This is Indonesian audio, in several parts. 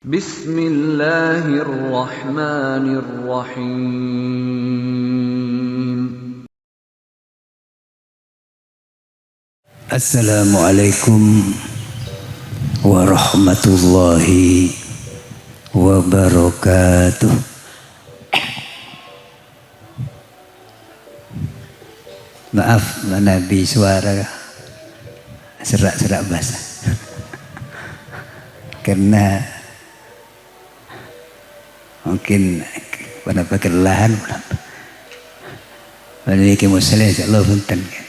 Bismillahirrahmanirrahim. Assalamualaikum warahmatullahi wabarakatuh. Maaf Nabi suara serak-serak basah karena mungkin pada kelelahan pada ini musalih insyaallah punten kan.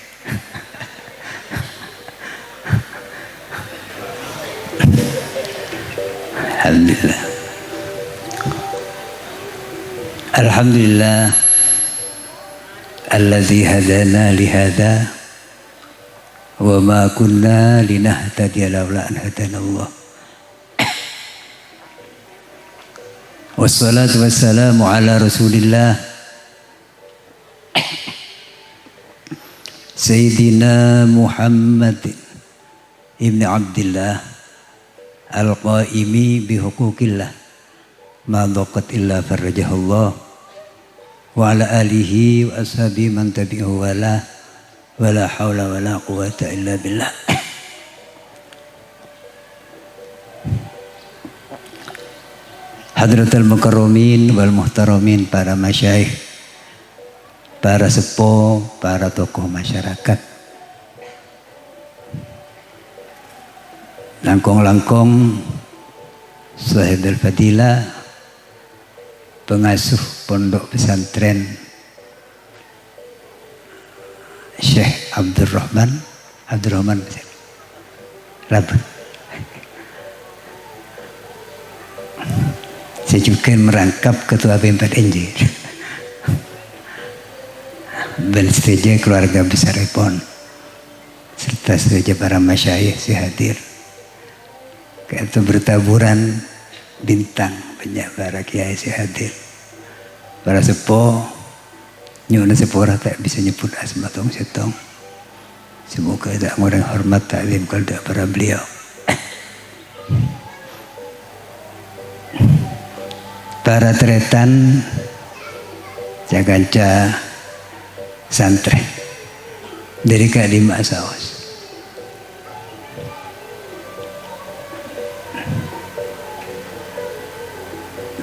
Alhamdulillah. Alhamdulillah alladzi hadana li hadza wa ma kunna linahtadiya laula an hadana Allah. Wassalatu wassalamu ala Rasulillah Sayyidina Muhammad ibn Abdillah al-qaimi bihuquqillah ma dhaqat illa farajahullah wa ala alihi wa ashabi man tabi'ahu wa la hawla wa la quwata illa billah. Hadratul mukarramin wal muhtaramin, para masyayikh, para sepuh, para tokoh masyarakat, langkong-langkong sahibul fadilah, pengasuh pondok pesantren Syekh Abdurrahman Rabat. Saya juga merangkap ketua B4NJ dan setuju keluarga besar Epon serta setuju para masyayikh si hadir. Itu bertaburan bintang, banyak para kiai si hadir, para sepuh nyuna sepura tak bisa nyebut asma tong setong. Semoga tak ngurang hormat taklim kepada para beliau. Para teretan jaganca santri dari Kadima Saos,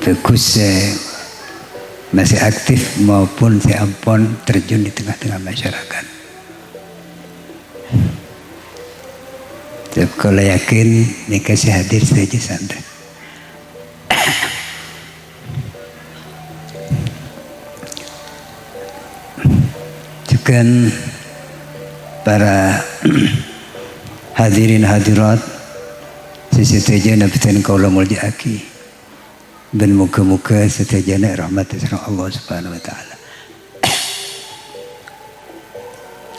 bagus masih aktif maupun si ampun terjun di tengah-tengah masyarakat. Kalau yakin nikah si hadir saja santri. Juga para hadirin hadirat sesuatu nabatan kaula muljaaki dan muka-muka setajana rahmat Allah Subhanahu wa taala.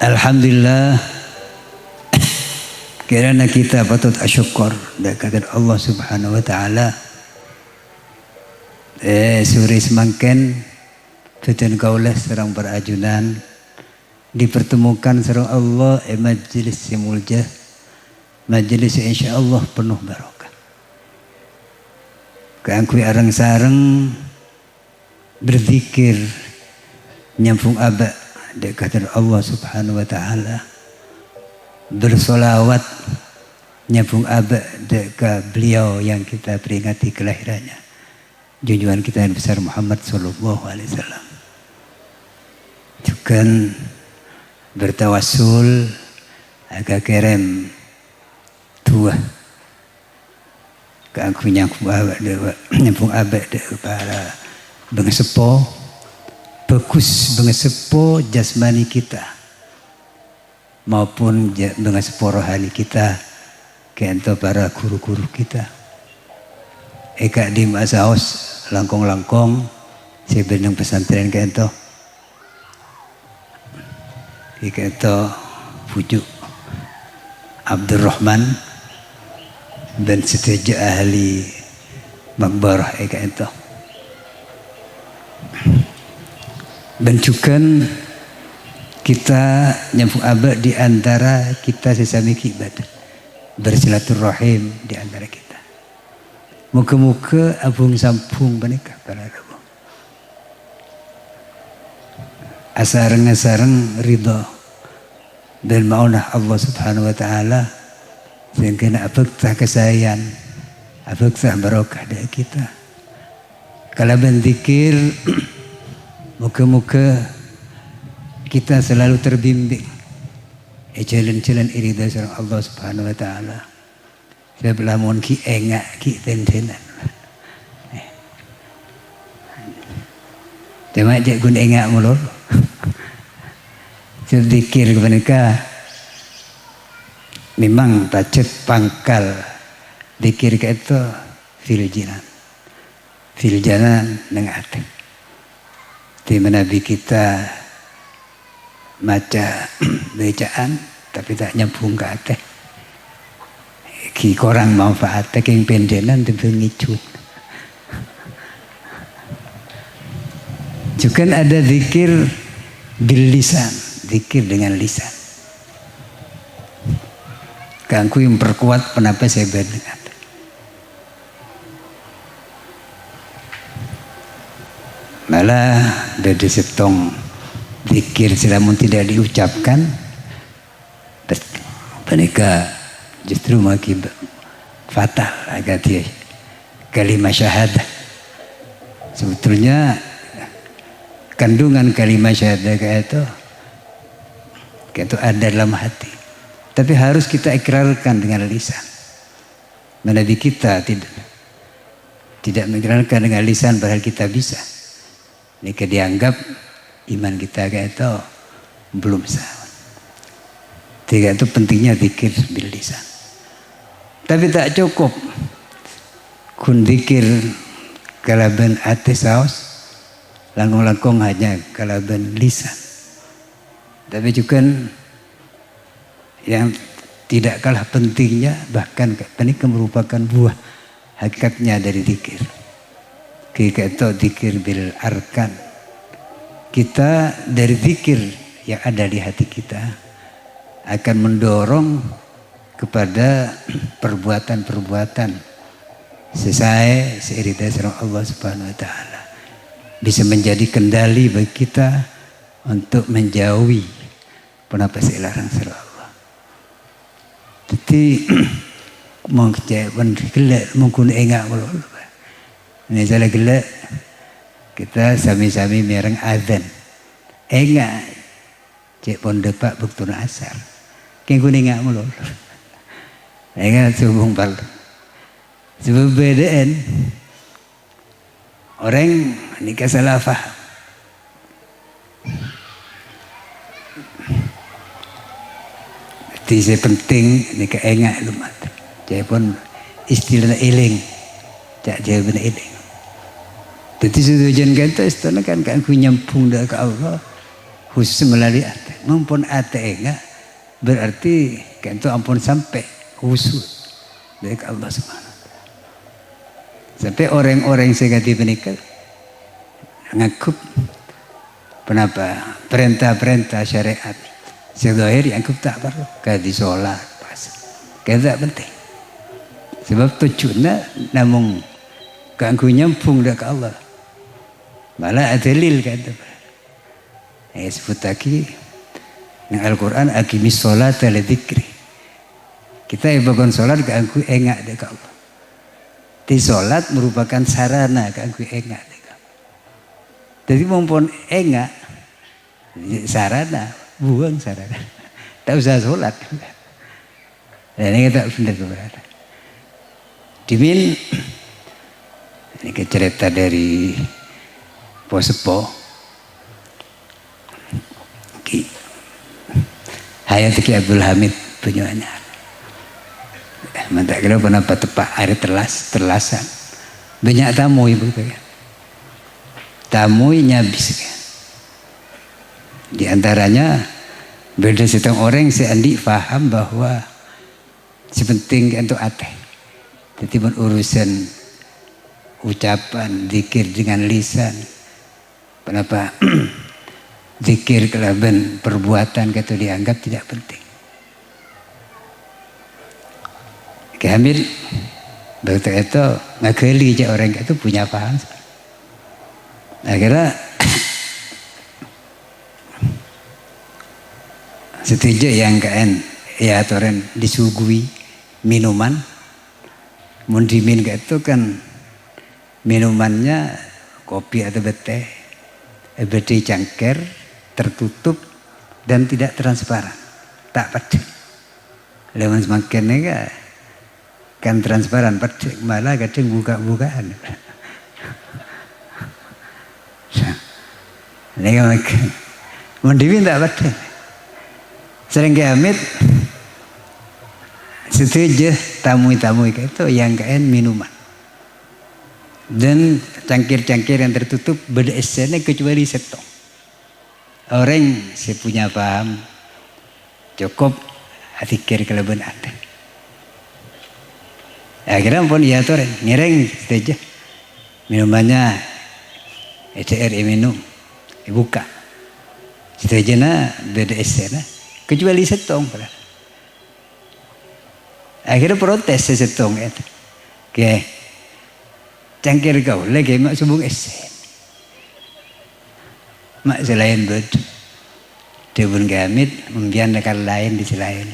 Alhamdulillah, kerana kita patut asyukur dekat Allah Subhanahu wa taala. Suri semangken fitan kaulah serang berajunan dipertemukan serang Allah majlis muljah, majlis insyaallah penuh barokah. Keangkui arang sareng berzikir nyambung abad dekat Allah Subhanahu wa taala, bersolawat nyambung abad dekat beliau yang kita peringati kelahirannya, junjungan kita yang besar Muhammad sallallahu alaihi wasallam. Juga bertawassul agak kerem tua keangku nyambung abad para bengesepo bagus bengesepo jasmani kita maupun bengesepo rohani kita, kento para guru-guru kita. Eka di Masaos langkong-langkong si benang pesantren kento kento pujuk Abdurrahman dan setuju ahli makbarah kento. Dan juga kita nyambung abad di antara kita sesami kibat, bersilaturahim di antara kita. Muka-muka abung sampung panika para rabu. Asarang-asarang ridha dan maunah Allah Subhanahu wa taala sehingga apakah kesayangan, apakah barokah dari kita. Kalau berzikir muka-muka kita selalu terbimbing. Jalan-jalan iridah sareng Allah Subhanahu wa taala. Saya belamun ki engak ki tentenan. Cuma je gun engak mulur. Zikir kepada memang pacet pangkal zikir itu fil janan nang ati. Di mana kita maca bacaan tapi tak nyambung ke ati. Ki korang manfaat yang pendenan tentu ngicu. Juga ada zikir bil lisan, zikir dengan lisan. Kangku yang perkuat kenapa saya berdengar. Malah dari setong zikir selamun tidak diucapkan, mereka justru makin fatal agak dia kalimat syahadah. Sebetulnya kandungan kalimat syahadah itu ada dalam hati, tapi harus kita ikrarkan dengan lisan. Mana di kita tidak mengikrarkan dengan lisan padahal kita bisa. Ini dianggap iman kita itu belum sah. Tiga itu pentingnya zikir bil lisan. Tapi tak cukup kun zikir kalaban ati saos langkung-langkung hanya kalaban lisan. Tapi juga yang tidak kalah pentingnya bahkan ini merupakan buah hakikatnya dari zikir. Kita itu zikir bil arkan. Kita dari zikir yang ada di hati kita akan mendorong kepada perbuatan-perbuatan sesuai seirida sareng Allah Subhanahu wa taala. Bisa menjadi kendali bagi kita untuk menjauhi penapa larang sareng Allah. Jadi mau kecewan gelak mungkin enggak mulu. Ini salah gelak kita sami-sami mereng azan. Enggak cek pon depak bukti asar. Keng kuning enggak mulu. Ingat hubung pal. Sebab bedaan orang nikah salah faham. Jadi penting nikah enggak lumat. Jadi pun istilah eling, cak jawaban eling. Jadi tujuan kita istana kan aku nyambung dah ke Allah khusus melalui ate. Mumpun ate enggak berarti kan itu ampun sampai khusus dari Allah Subhanahu wa taala. Sampai orang-orang yang segati menikah ngakup kenapa perintah-perintah syariat sezahir yang aku tak perlu kayak di sholat pas kayak tak penting sebab tujuannya namun kangku nyambung dah ke Allah malah adilil kata sebut lagi yang Al-Quran aqimis sholata li dzikri. Kita ibadah sholat keangku enggak dek Allah. Di sholat merupakan sarana keangku enggak dek Allah. Jadi mumpun enggak sarana, buang sarana. Tak usah sholat. Dan ini kita benar keberatan. Dimin ini cerita dari Posepo. Hayat Ki Abdul Hamid Penyuanyar. Mantak kira kenapa tepak air terlasan. Banyak tamu ibu kan. Tamu nyabis kan. Di antaranya beda setengah orang seandi faham bahwa sepenting untuk ateh. Jadi urusan ucapan zikir dengan lisan. Kenapa zikir kelaban perbuatan itu dianggap tidak penting. Hamid Begitu itu ngageli aja orang itu punya paham. Akhirnya setuju yang kain ya toren disuguhi minuman, mundimin itu kan minumannya kopi atau teh, cangkir tertutup dan tidak transparan, tak pede. Lewat semakin kan transparan, pede malah kadang buka-bukaan. Ini kan mundimin tak pede. Sering Amit setuju tamu-tamu itu yang kain minuman dan cangkir-cangkir yang tertutup beda esnya kecuali setong. Orang saya punya paham cukup atikir kelebihan ada. Akhirnya pun ya tuh ngereng setuju minumannya ECR minum dibuka setuju na beda esnya kecuali setong. Akhirnya protes setong itu. Oke. Cangkir kau lagi mak subung esen. Mak selain bed. Dia pun Amit membian dekat lain di selain.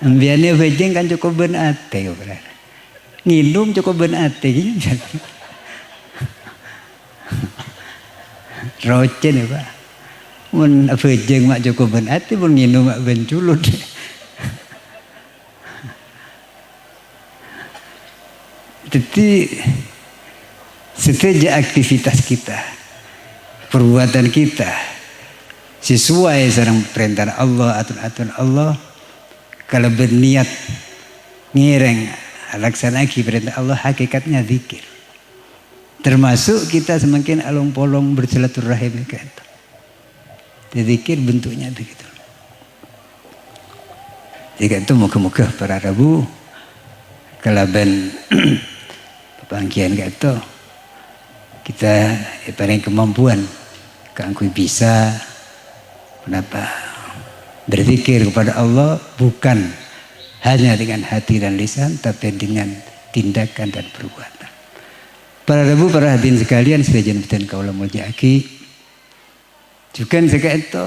Membiannya bejeng kan cukup benate. Nginum cukup benate. Rocen ya Pak. Mun bejeng mak cukup benate pun nginum mak benculut. Jadi setiap aktivitas kita, perbuatan kita sesuai sareng perintah Allah, aturan Allah. Kalau berniat ngireng laksanakan perintah Allah, hakikatnya zikir. Termasuk kita semakin along-polong bersilaturahim gitu. Zikir bentuknya begitu. Jika itu muka-muka para Rabu kalaban panggian gitu kita paling kemampuan kangkui bisa kenapa berzikir kepada Allah bukan hanya dengan hati dan lisan tapi dengan tindakan dan perbuatan. Para Rabu, para hadirin sekalian, sedajan betul kaula mulyaki juga itu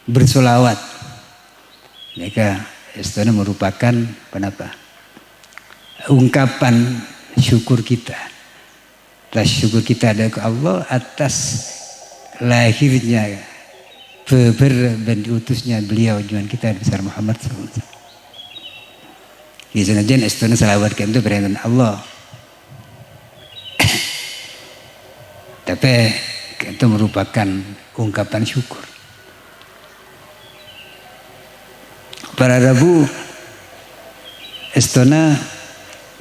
bersolawat mereka itu merupakan kenapa ungkapan syukur kita. Atas syukur kita ada ke Allah atas lahirnya dan diutusnya beliau junjungan kita besar Muhammad SAW. Di sana jen istana salawat itu perintah Allah. Tapi itu merupakan ungkapan syukur. Para Rabu istana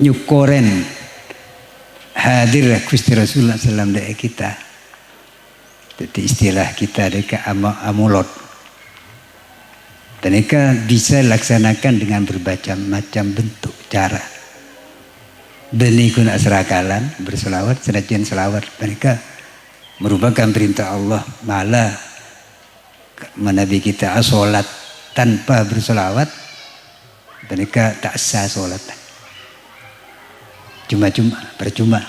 nyukoren hadir Gusti Rasulullah SAW dari kita. Jadi istilah kita deka amulot. Dan mereka bisa laksanakan dengan berbagai macam bentuk cara. Beni guna serakalan berselawat, senajan selawat mereka merupakan perintah Allah. Malah Nabi kita sholat tanpa berselawat mereka tak sah sholat. Cuma-cuma, percuma.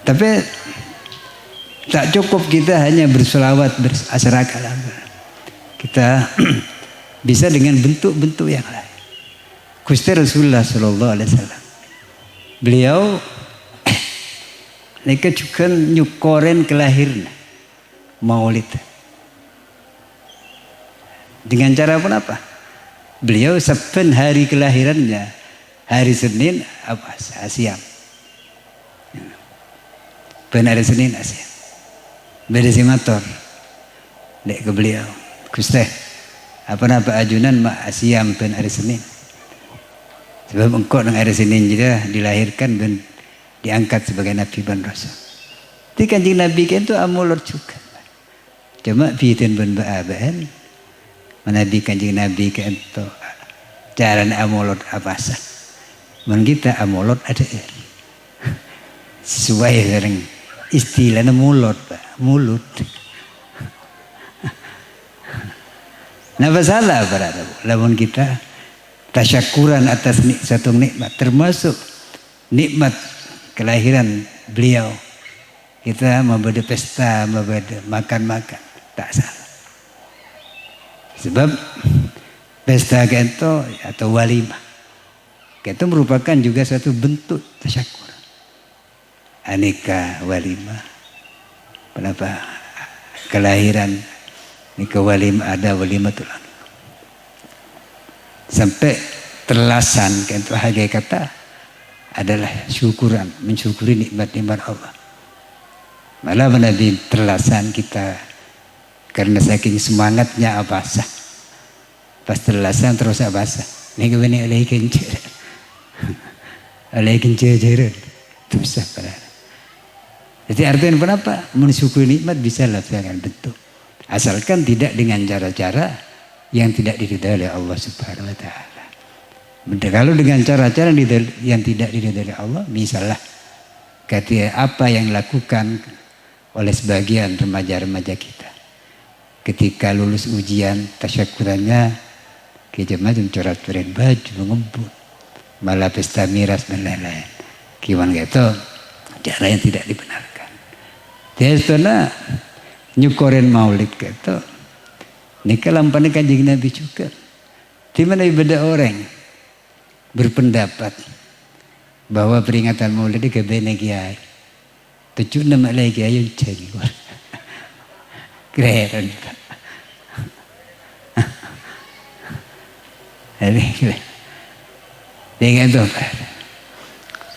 Tapi tak cukup kita hanya berselawat berasrakalan. Kita bisa dengan bentuk-bentuk yang lain. Gusti Rasulullah SAW. Beliau mereka juga nyukoren kelahiran Maulid. Dengan cara apa? Beliau saben hari kelahirannya hari Senin apa Asyam. Ben hari Senin Asyam. Beda simator. Dek ke beliau. Gusti, apa ajunan mak Asyam ben hari Senin. Sebab engkau dengan hari Senin juga dilahirkan dan diangkat sebagai Nabi dan Rasul. Jadi kanjeng Nabi kan itu amulur juga. Cuma bikin ben baaban. Menabi kanjeng Nabi kan itu cara amulur apa sah. Men kita amulur ada sesuai dengan istilahnya mulut, Pak. Mulut. Nah salah para lamun kita tasyakuran atas satu nikmat, termasuk nikmat kelahiran beliau. Kita mau pesta, mau makan-makan, tak salah. Sebab pesta kento atau walimah itu merupakan juga suatu bentuk tasyakur. Aneka walimah. Kenapa kelahiran nikah walimah ada walimatul anak. Sampai terlasan kento hagai kata adalah syukuran, mensyukuri nikmat-nikmat Allah. Malah Nabi terlasan kita karena saking semangatnya abasah. Pas terlasan terus abasah. Ini kebenar oleh kencur. Oleh kencur susah pada. Jadi artinya kenapa? Mensyukuri nikmat bisa laksanakan bentuk. Asalkan tidak dengan cara-cara yang tidak diridhai oleh Allah Subhanahu wa taala. Kalau dengan cara-cara yang tidak diridhai oleh Allah, misalnya ketika apa yang dilakukan oleh sebagian remaja-remaja kita. Ketika lulus ujian, tasyakurannya macam coret-coret baju, ngebut, malah pesta miras dan lain-lain. Kiwan gitu, cara yang tidak dibenarkan. Jadi setelah nyukorin maulid gitu, ini kelampahan kanjeng Nabi juga. Di mana ibadah orang berpendapat bahwa peringatan maulid itu kebene kiai. Tujuh nama lagi ayo cari gua. Keren. Ini dengan tu.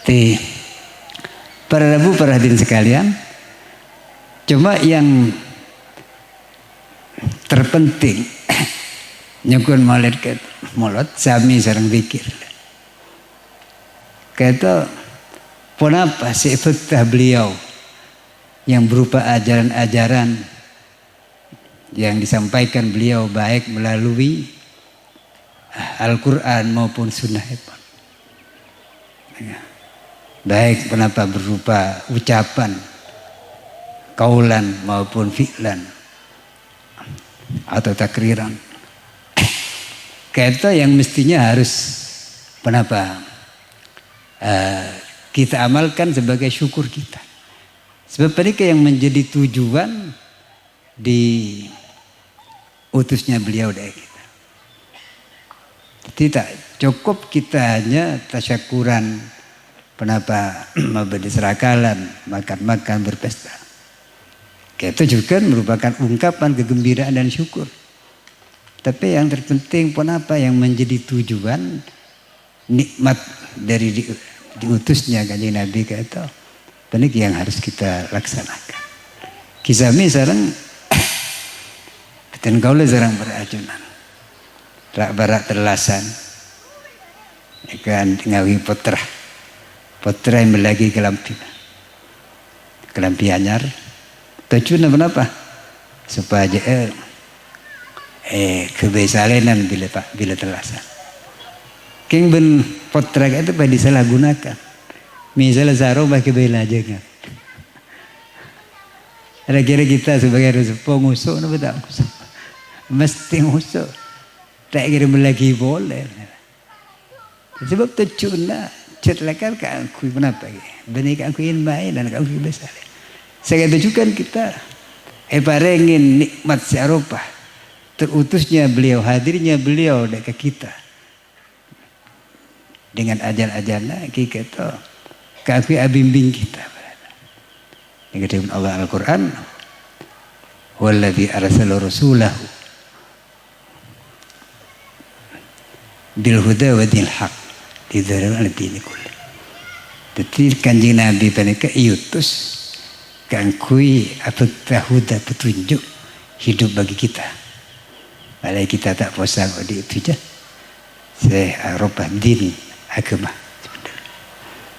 Di para rabu para hadirin sekalian, cuma yang terpenting nyukun maulid ke mulut sami sareng zikir. Kata kenapa sifat beliau yang berupa ajaran-ajaran yang disampaikan beliau baik melalui Al-Quran maupun Sunnah. Baik kenapa berupa ucapan, kaulan maupun fi'lan atau takriran. Kata yang mestinya harus kenapa kita amalkan sebagai syukur kita. Sebab mereka yang menjadi tujuan di utusnya beliau dari kita. Tidak cukup kita hanya tasyakuran, kenapa serakalan, makan-makan, berpesta. Itu juga merupakan ungkapan kegembiraan dan syukur. Tapi yang terpenting kenapa yang menjadi tujuan nikmat dari diutusnya kanjeng Nabi kata ini yang harus kita laksanakan. Kisah misalnya dan kaulah jarang berajunan rak barak terlasan ikan ngawi putra yang melagi kelampi anyar tujuan apa supaya kebesarenan bila terlasan king ben putra itu pada disalahgunakan. Misalnya zaro pakai bela aja kan. Ada kira kita sebagai resepo ngusuh, no betul ngusuh. Mesti ngusuh. Tak kira melagi boleh. Sebab tujuannya ceritakan ke aku kenapa? Benih aku ingin main dan aku besar. Saya tunjukkan kita parengin nikmat serupa terutusnya beliau, hadirnya beliau dekat kita dengan ajar-ajarnya kita. Kaki bimbing kita. Yang kata Allah Al-Quran, "Walladzi arsala rasulahu bil huda wa dinil haq lidzahirahu 'ala dini kulli." Jadi kanjeng Nabi panika iutus kangkui apa huda petunjuk hidup bagi kita. Kalau kita tak puasa di itu je. Saya arafah din agama.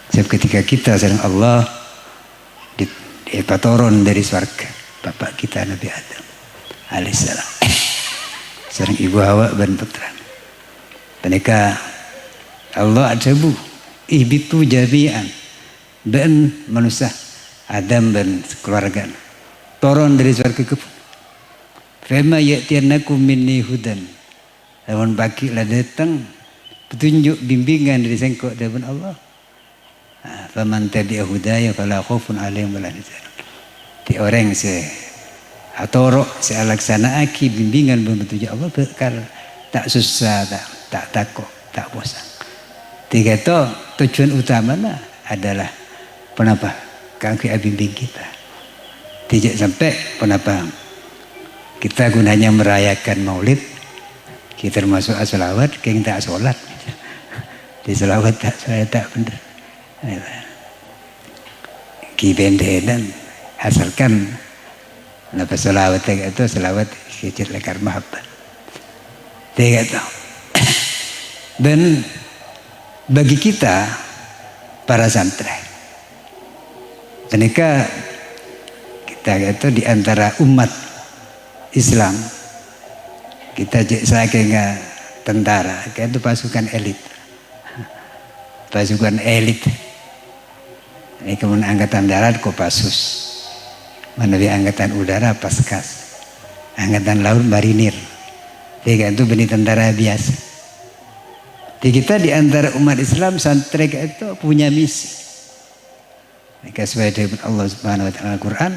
Sebab ketika kita sedang Allah dipatoron dari surga bapak kita Nabi Adam alaihissalam sedang ibu Hawa dan putra mereka Allah ajabu ihbitu jami'an dan manusia Adam dan keluarga turun dari surga ke fema ya'tiyannakum minni hudan lawan bakilah datang petunjuk bimbingan dari sengkok dari Allah. Faman tabi'a hudaya fala khaufun 'alaihim wa la hum yahzanun. Di orang atau laksana aki bimbingan petunjuk Allah bekal tak susah, tak takut, tak bosan. Tiga itu tujuan utamanya adalah kenapa kaki bimbing kita. Tidak sampai kenapa kita gunanya merayakan maulid, kita termasuk selawat, kita tak sholat. Di selawat tak sholat tak benar. Kibendenan asalkan napa selawat itu selawat kecil lekar mahabbat. Tiga itu. Dan bagi kita para santri, ketika kita itu di antara umat Islam, kita saya kayak tentara, kayak itu pasukan elit, pasukan elit. Ini kemudian angkatan darat Kopassus, menawi angkatan udara Paskas, angkatan laut Marinir. Tiga itu benih tentara biasa. Jadi kita di antara umat Islam santri itu punya misi. Maka sesuai dengan Allah Subhanahu wa taala Al-Qur'an,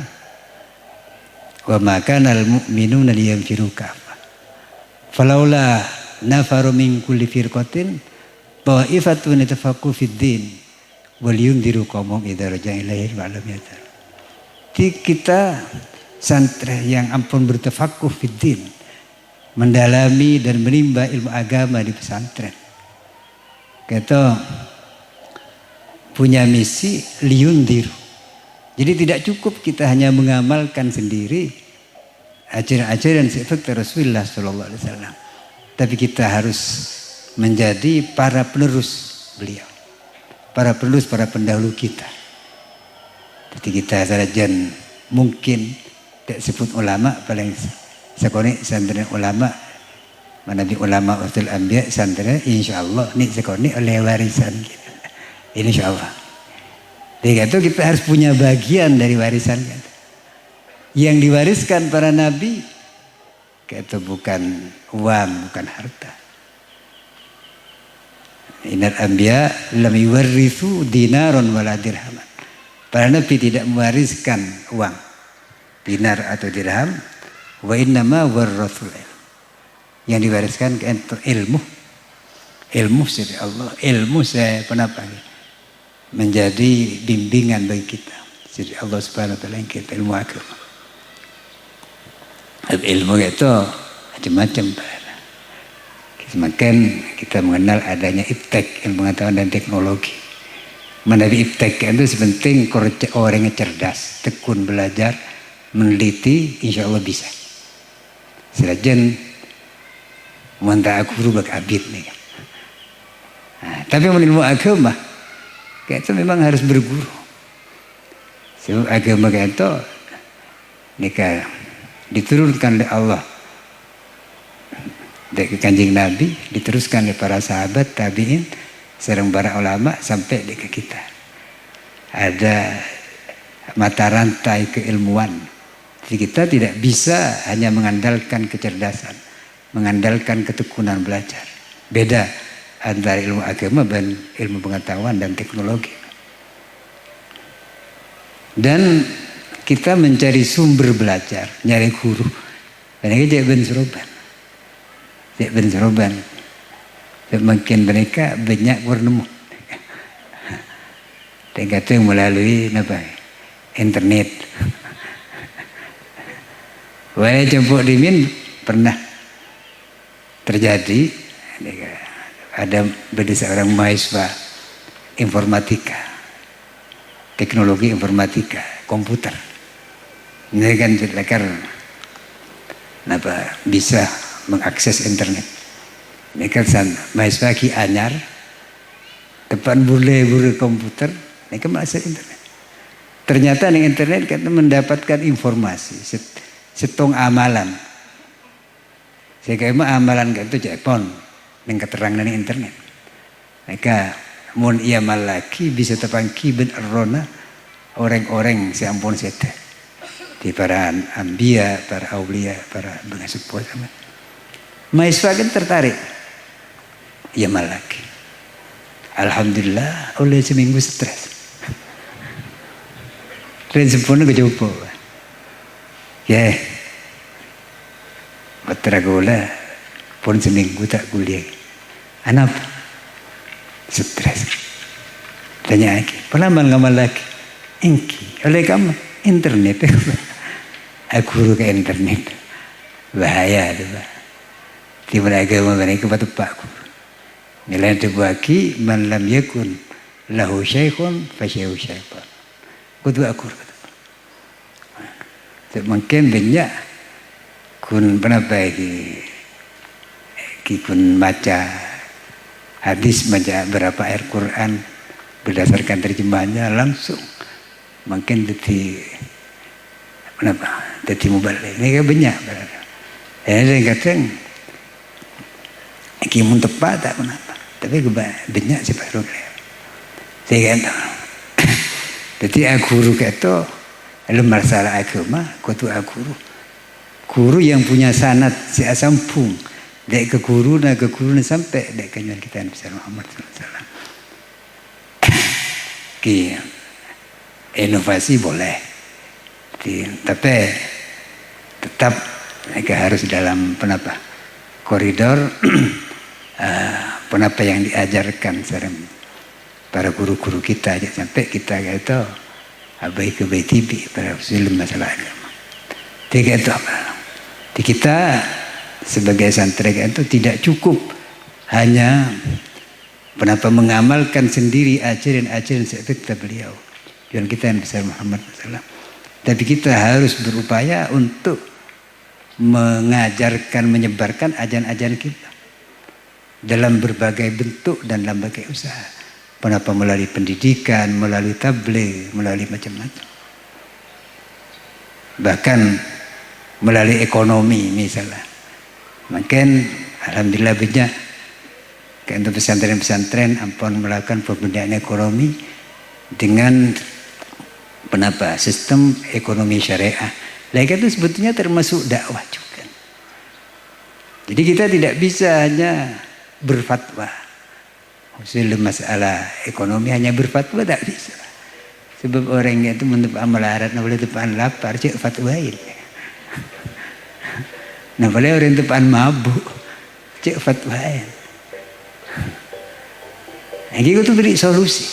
"Wa ma kana al-mu'minuna liyanfiru kaffah. Falaula nafaru min kulli firqatin ta'ifatun yatafaqahu fid-din wal yundiru qaumahum idza raja'u ilaihi wa lam yatar." Kita santri yang ampun bertafakuh fid-din, mendalami dan menimba ilmu agama di pesantren. Kita punya misi liyundiru. Jadi tidak cukup kita hanya mengamalkan sendiri ajaran-ajaran sifat Rasulullah Sallallahu Alaihi Wasallam, tapi kita harus menjadi para penerus beliau, para penerus, para pendahulu kita. Jadi kita sarajan mungkin tidak sebut ulama paling sekali santri ulama manabi ulama utul anbiya santri insyaallah ni sekali oleh warisan kita. Insyaallah. Jadi itu kita harus punya bagian dari warisan kita. Yang diwariskan para nabi itu bukan uang, bukan harta. Innal anbiya lam yuwarrithu dinaron wala dirhaman. Para nabi tidak mewariskan uang, dinar atau dirham. Wa innama warrathul ilm. Yang diwariskan itu ilmu. Ilmu dari Allah. Ilmu saya kenapa? Menjadi bimbingan bagi kita. Jadi Allah Subhanahu wa taala yang kita ilmu agama. Ilmu itu macam-macam. Semakin kita mengenal adanya iptek, ilmu pengetahuan dan teknologi. Menabi iptek itu sepenting orang yang cerdas, tekun belajar, meneliti, insya Allah bisa. Selajan muntah guru bak abid nih. Nah, tapi ilmu agama, kayak itu memang harus berguru. Sebab agama kayak itu, nikah diturunkan oleh Allah dari Kanjeng Nabi, diteruskan oleh para sahabat, tabi'in, serang para ulama sampai ke kita. Ada mata rantai keilmuan. Jadi kita tidak bisa hanya mengandalkan kecerdasan, mengandalkan ketekunan belajar. Beda antara ilmu agama dan ilmu pengetahuan dan teknologi. Dan kita mencari sumber belajar, nyari guru. Dan ini Cik Ben Seroban. Cik Ben Seroban. Makin mereka banyak bernemu. Dan kata yang melalui internet. Walau campur dimin pernah terjadi ada seorang mahasiswa informatika, teknologi informatika, komputer. Ini kan lekar bisa mengakses internet. Mereka mahasiswa ki anyar depan bule komputer, mereka mengakses internet. Ternyata di internet kita mendapatkan informasi setong amalan. Sehingga amalan itu Jepon yang keterangan di internet. Mereka mun ia malaki bisa tepangki ben arona orang-orang seampun sete di para ambia, para aulia, para pengasuh sama. Mahasiswa kan tertarik. ya lagi. Alhamdulillah oleh seminggu stres. Dan sempurna kecoba. Ya. Batra gula pun seminggu tak kuliah. Anak stres. Tanya lagi. Ngamal lagi. Engki. Oleh kamu internet. Aku guru ke internet. Bahaya tu pak. Tiba agama mereka batu pak guru. Nilai terbagi man lam yakun lahu syekhun fa syekhu syaitan. Kudu aku. Mungkin banyak kun penapa kun baca hadis, baca berapa ayat Quran berdasarkan terjemahannya langsung mungkin jadi mubalik. Ini kan banyak. Jadi saya kata kimun tepat tak kenapa. Tapi banyak sih Pak Rukli. Saya kata jadi guru kata kalau masalah agama kudu guru yang punya sanad si asampung dek ke guru sampai dek kenyuan kita Nabi Muhammad SAW. Ki inovasi boleh, tapi tetap mereka harus dalam koridor yang diajarkan para guru-guru kita aja sampai kita kata abai ke tibi para film masalah agama. Tiga itu apa? Di kita sebagai santri itu tidak cukup hanya mengamalkan sendiri ajaran seperti beliau yang kita yang besar Muhammad SAW. Tapi kita harus berupaya untuk mengajarkan, menyebarkan ajaran-ajaran kita dalam berbagai bentuk dan dalam berbagai usaha. Melalui pendidikan, melalui tabligh, melalui macam-macam. Bahkan melalui ekonomi misalnya. Mungkin alhamdulillah banyak untuk pesantren-pesantren ampun melakukan pembinaan ekonomi dengan sistem ekonomi syariah. Lagi itu sebetulnya termasuk dakwah juga. Jadi kita tidak bisa hanya berfatwa. Dalam masalah ekonomi hanya berfatwa tak bisa. Sebab orang itu menurut amal arat, boleh tepan lapar, cek fatwain. Nah boleh orang tepan mabuk, cek fatwain. Nah kita beri solusi.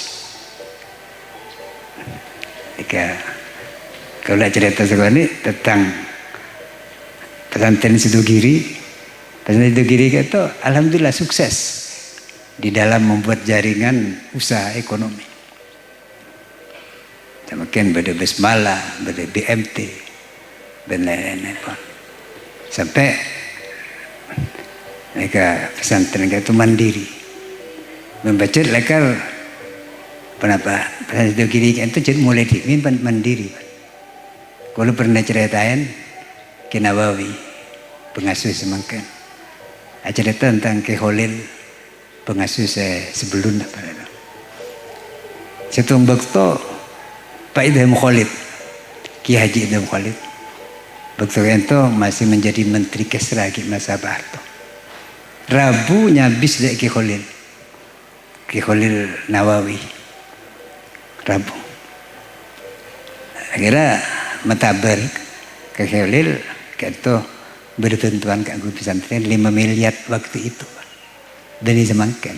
Kalau cerita sekarang ini tentang pesantren Sidogiri, kata alhamdulillah sukses di dalam membuat jaringan usaha ekonomi. Mungkin pada Besmala, pada BMT, dan lain-lain. Sampai mereka pesantren itu mandiri. Membaca lekar pesantren itu kiri itu mulai dipimpin mandiri. Kalau pernah ceritain ke Nawawi, pengasuh semangkan. Cerita tentang ke Khalil, pengasuh saya sebelum Setung Bakto Pak Idham Khalid, Ki Haji Idham Khalid. Bakto itu masih menjadi menteri Kesra di masa Pak Harto. Rabu nyabis dek Ki Khalil Nawawi. Rabu. Akhirnya matabar ke Khalil kata bertentuan ke guru pesantren 5 miliar waktu itu. Dan disemakan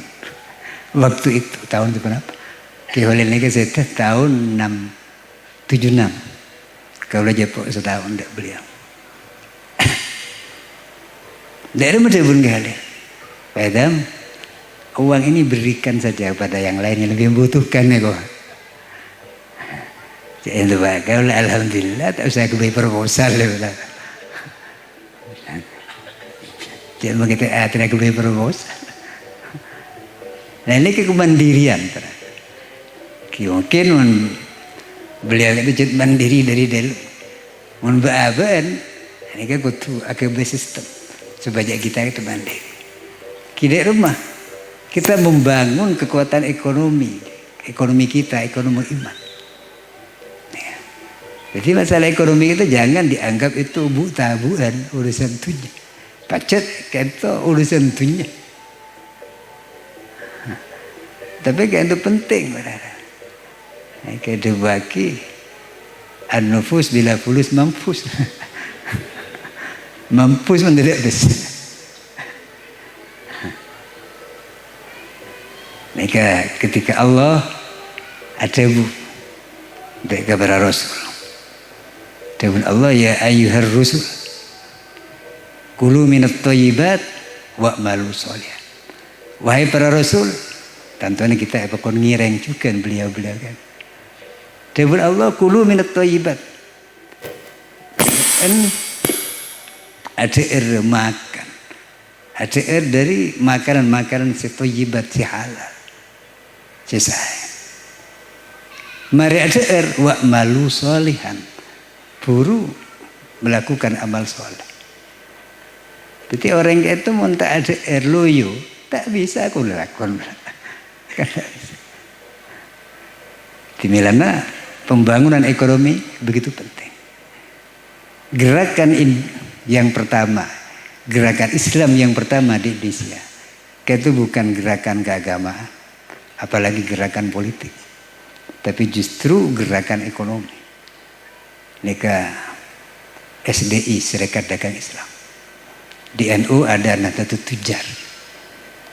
waktu itu tahun itu berapa? Keholian ini saya tahun 76. Kalau jepok setahun tidak beliau. Dari mana pun kali. Padahal uang ini berikan saja pada yang lain yang lebih membutuhkan ya kok. Jadi kalau alhamdulillah tak usah kebeli proposal lah. Jadi kita tidak kebeli proposal. Nah ini kemandirian. Mungkin beliau itu mandiri dari dulu. Mun baaban, ini kan kutu agak sistem supaya kita itu mandiri. Kita rumah kita membangun kekuatan ekonomi kita, ekonomi iman. Ya. Jadi masalah ekonomi kita jangan dianggap itu tabuan urusan tunya. Pacet kata urusan tunya. Tapi kan itu penting, saudara. Kita bagi an-nufus bila fulus mampus. Mampus mendadak besar. Maka ketika Allah adabu kepada Rasul. Adabu Allah ya ayyuhar rusul. Kulu minat thayyibat wa'malu sholihan. Wahai para Rasul, tentunya kita apakah ngireng juga beliau-beliau kan. Adabu Allah kulu minat thayyibat. ADR makan. ADR dari makanan-makanan setoyibat si halal. Selesai. Mari ADR wa malu solihan. Buru melakukan amal soleh. Jadi orang itu mau tak ADR loyo, tak bisa aku lakukan. Di Milana pembangunan ekonomi begitu penting. Gerakan yang pertama, gerakan Islam yang pertama di Indonesia, itu bukan gerakan keagamaan, apalagi gerakan politik, tapi justru gerakan ekonomi. Nika SDI, Serikat Dagang Islam. Di NU ada Nahdlatul Tujar.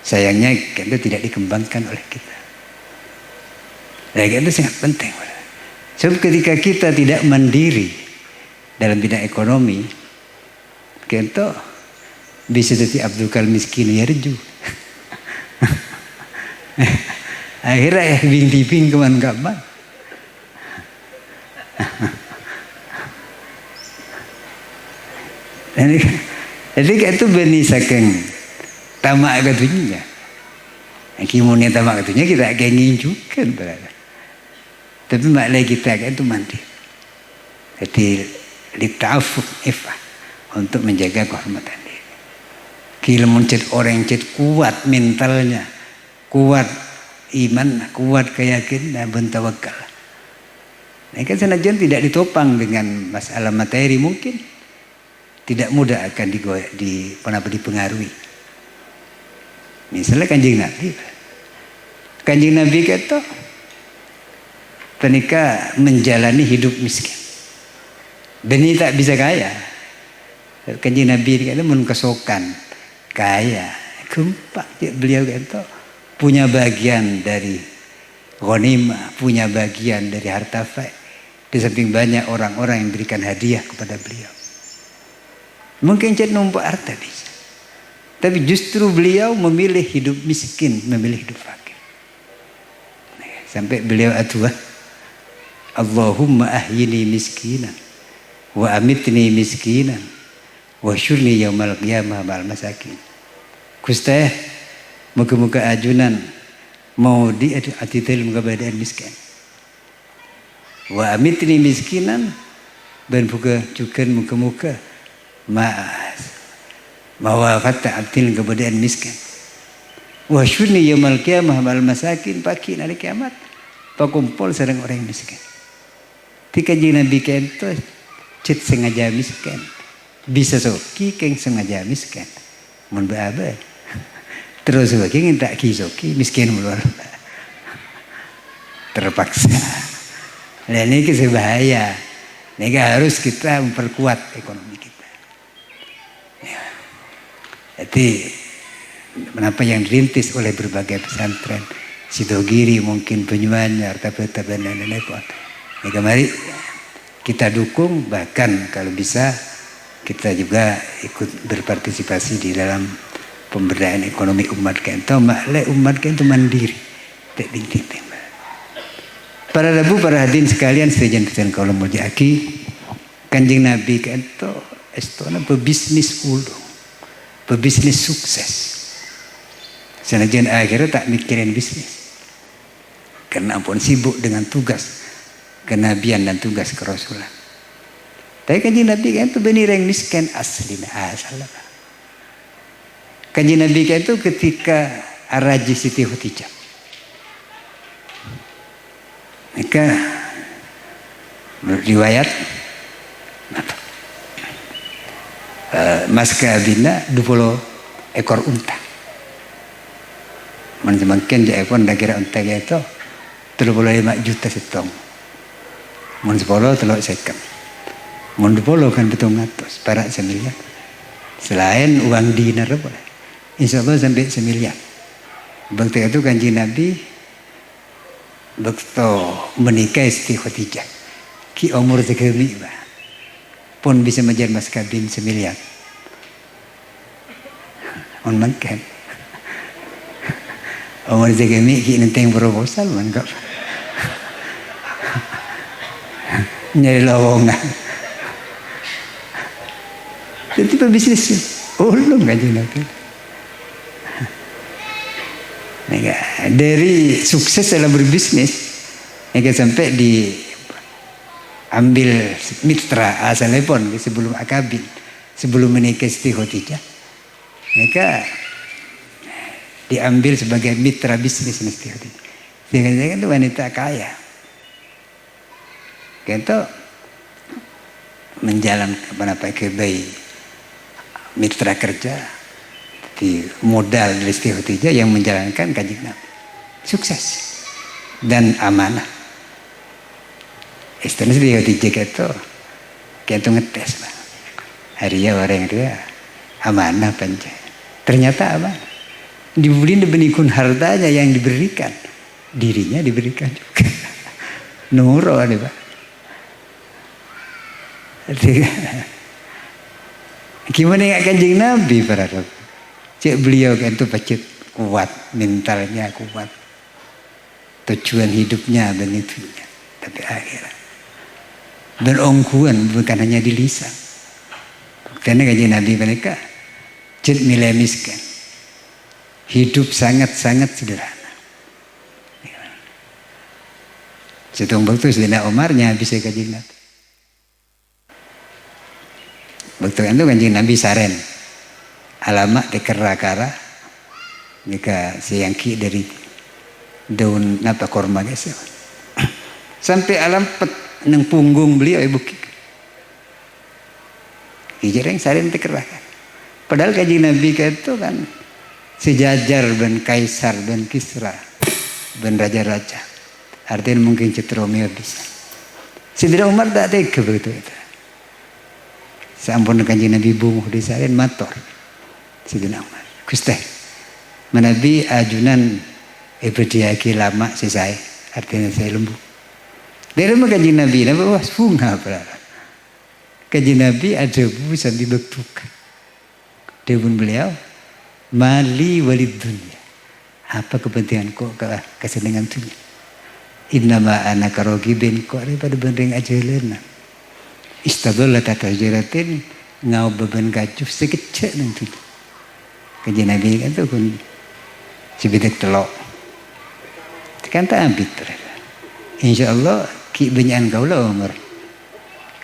Sayangnya itu tidak dikembangkan oleh kita. Nah, itu sangat penting. Sebab ketika kita tidak mandiri dalam bidang ekonomi, kita bisa jadi Abdul Karim miskin yarju. Akhirnya bing kaman-kaman. Jadi itu beni saking tamak katunya. Kimonnya tamak katunya kita kenging juga berada. Tapi maklai kita itu mandi. Jadi litafuk ifah. Untuk menjaga kehormatan diri. Kila mencet orang yang kuat mentalnya, kuat iman, kuat keyakinan, bentawakal. Nah, kan senajan tidak ditopang dengan masalah materi mungkin tidak mudah akan dipengaruhi. Misalnya Kanjeng Nabi kata penikah menjalani hidup miskin. Beni tak bisa kaya. Kanjeng Nabi itu menkesokan kaya, gempak beliau itu punya bagian dari ghanimah, punya bagian dari harta faid. Di samping banyak orang-orang yang berikan hadiah kepada beliau. Mungkin cek numpuk harta bisa, tapi justru beliau memilih hidup miskin, memilih hidup fakir. Sampai beliau atua, Allahumma ahyini miskinan, wa amitni miskinan. Wa syurni yaumal qiyamah ma'al masakin. Gusti, muka-muka ajunan mau diatitil muka-badan miskin. Wa amitni miskinan dan buka juga muka-muka mawafat ta'atil kebadan miskin. Wa syurni yaumal qiyamah ma'al masakin. Pagi hari kiamat pakumpul sedang orang miskin. Tika Nabi kento cit sengaja miskin. Bisa soki keng sengaja miskin. Mun baaba. Terus soki keng tak kisoki miskin mulur. Terpaksa. Nah, ini bahaya. Ini harus kita memperkuat ekonomi kita. Ya. Jadi kenapa yang dirintis oleh berbagai pesantren Sidogiri mungkin Penyuanya Arta-Arta dan lain-lain. Maka mari kita dukung, bahkan kalau bisa kita juga ikut berpartisipasi di dalam pemberdayaan ekonomi umat kita. Maklai umat kita mandiri. Tak bintik-bintik. Para rabu, para hadirin sekalian, sejajan kalau mau diaki, Kanjeng Nabi kita estona pebisnis ulung, pebisnis sukses. Senajan akhirnya tak mikirin bisnis, karena ampun sibuk dengan tugas kenabian dan tugas kerasulan. Tapi Kanjeng Nabi kan itu benih yang miskin asli asal. Kanjeng Nabi kan itu ketika Araji Siti Khadijah, maka menurut riwayat Mas Kabina 20 ekor unta. Semakin je pun dah kira untai itu 35 juta setong. Mun 10 telok second. Mun 20 kan 700 perak semiliar. Selain uang dinar boleh. Insya Allah sampai semiliar. Waktu itu Kanjeng Nabi waktu menikah Siti Khadijah. Ki umur 30 pun bisa menjadi mas kawin semiliar. On makan. Umur 30 ki nenteng proposal man kok. Nyari lowongan. Jadi pebisnis ulung Kanjeng Nabi. Dari sukses dalam berbisnis, sampai diambil mitra asalnya pun sebelum akabin, sebelum menikah Siti Khadijah, mereka diambil sebagai mitra bisnis Siti Khadijah. Siti Khadijah itu wanita kaya, gitu menjalankan apa kebaik mitra kerja. Di modal dari Siti Khadijah yang menjalankan Kanjeng Nabi sukses dan amanah. Istana Siti Khadijah itu ngetes Pak. Hari ya orang dia amanah panja. Ternyata amanah. Dibeli benikun hartanya yang diberikan, dirinya diberikan juga. Nuro nih Pak. Gimana nggak Kanjeng Nabi para Rabb? Cik beliau kan itu pacet kuat, mentalnya kuat, tujuan hidupnya dan itunya. Tapi akhirnya berongkuan bukan hanya di lisan. Karena Kanjeng Nabi mereka cik nilai miskin, hidup sangat-sangat sederhana. Setung waktu Sayyidina Umarnya bisa Kanjeng Nabi. Waktu itu Kanjeng Nabi saren. Alamak tekerakara jika sayangki dari daun napa korma guys sampai alam pet neng punggung beliau ibu kik ijareng saren tekerakara padahal Kanjeng Nabi itu kan sejajar dan kaisar dan Kisra dan raja-raja artinya mungkin Cetromeo bisa Sayyidina Umar tak tega begitu itu sampun Kanjeng Nabi bunguh di saren mator Sayyidina Umar Gusti menabi ajunan ibadiaki lama saya artinya saya lembu dari rumah Kanjeng Nabi wah bunga berapa Kanjeng Nabi ada bu sambil bertukar dewan beliau mali walid dunia apa kepentingan kok kesenangan dunia innama ana karogibin kok daripada bendeng ajalan istadullah tata jaratin ngau beban gajuh sekecil nang dunia Kanjeng Nabi kan tuh kun sebidak telok kan tak ambit insya Allah ki banyakan kau lah umur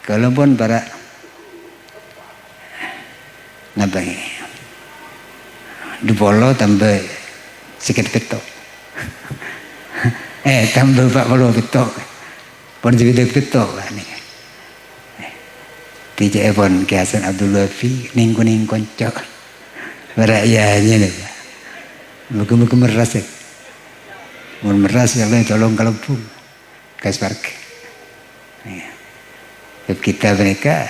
kalau pun para ngapain dupolo tambah sikit petok tambah 40 petok pun sebidak petok nih tidak pun ke Hasan Abdul Wafi ning koncok merakyatnya nih Pak. Muka-muka meras ya. Mau meras ya Allah tolong Kalempung. Kas park. Kita mereka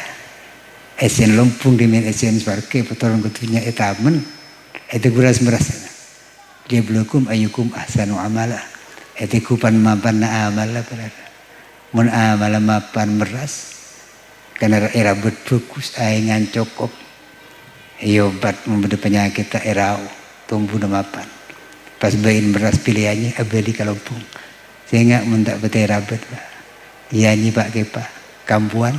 esen Lampung di men esen park potong kutunya etamen itu beras meras. Dia belukum ayukum ahsanu amala. Itu kupan mapan na amala pada. Mun amala mapan meras. Karena era berfokus ayengan cokop. Obat memberi penyakit tak erau tumbuh namapan pas bayin beras pilihannya abadi Kalempung sehingga mentak betul rabat Pak iya nyi Pak Kepa kampuan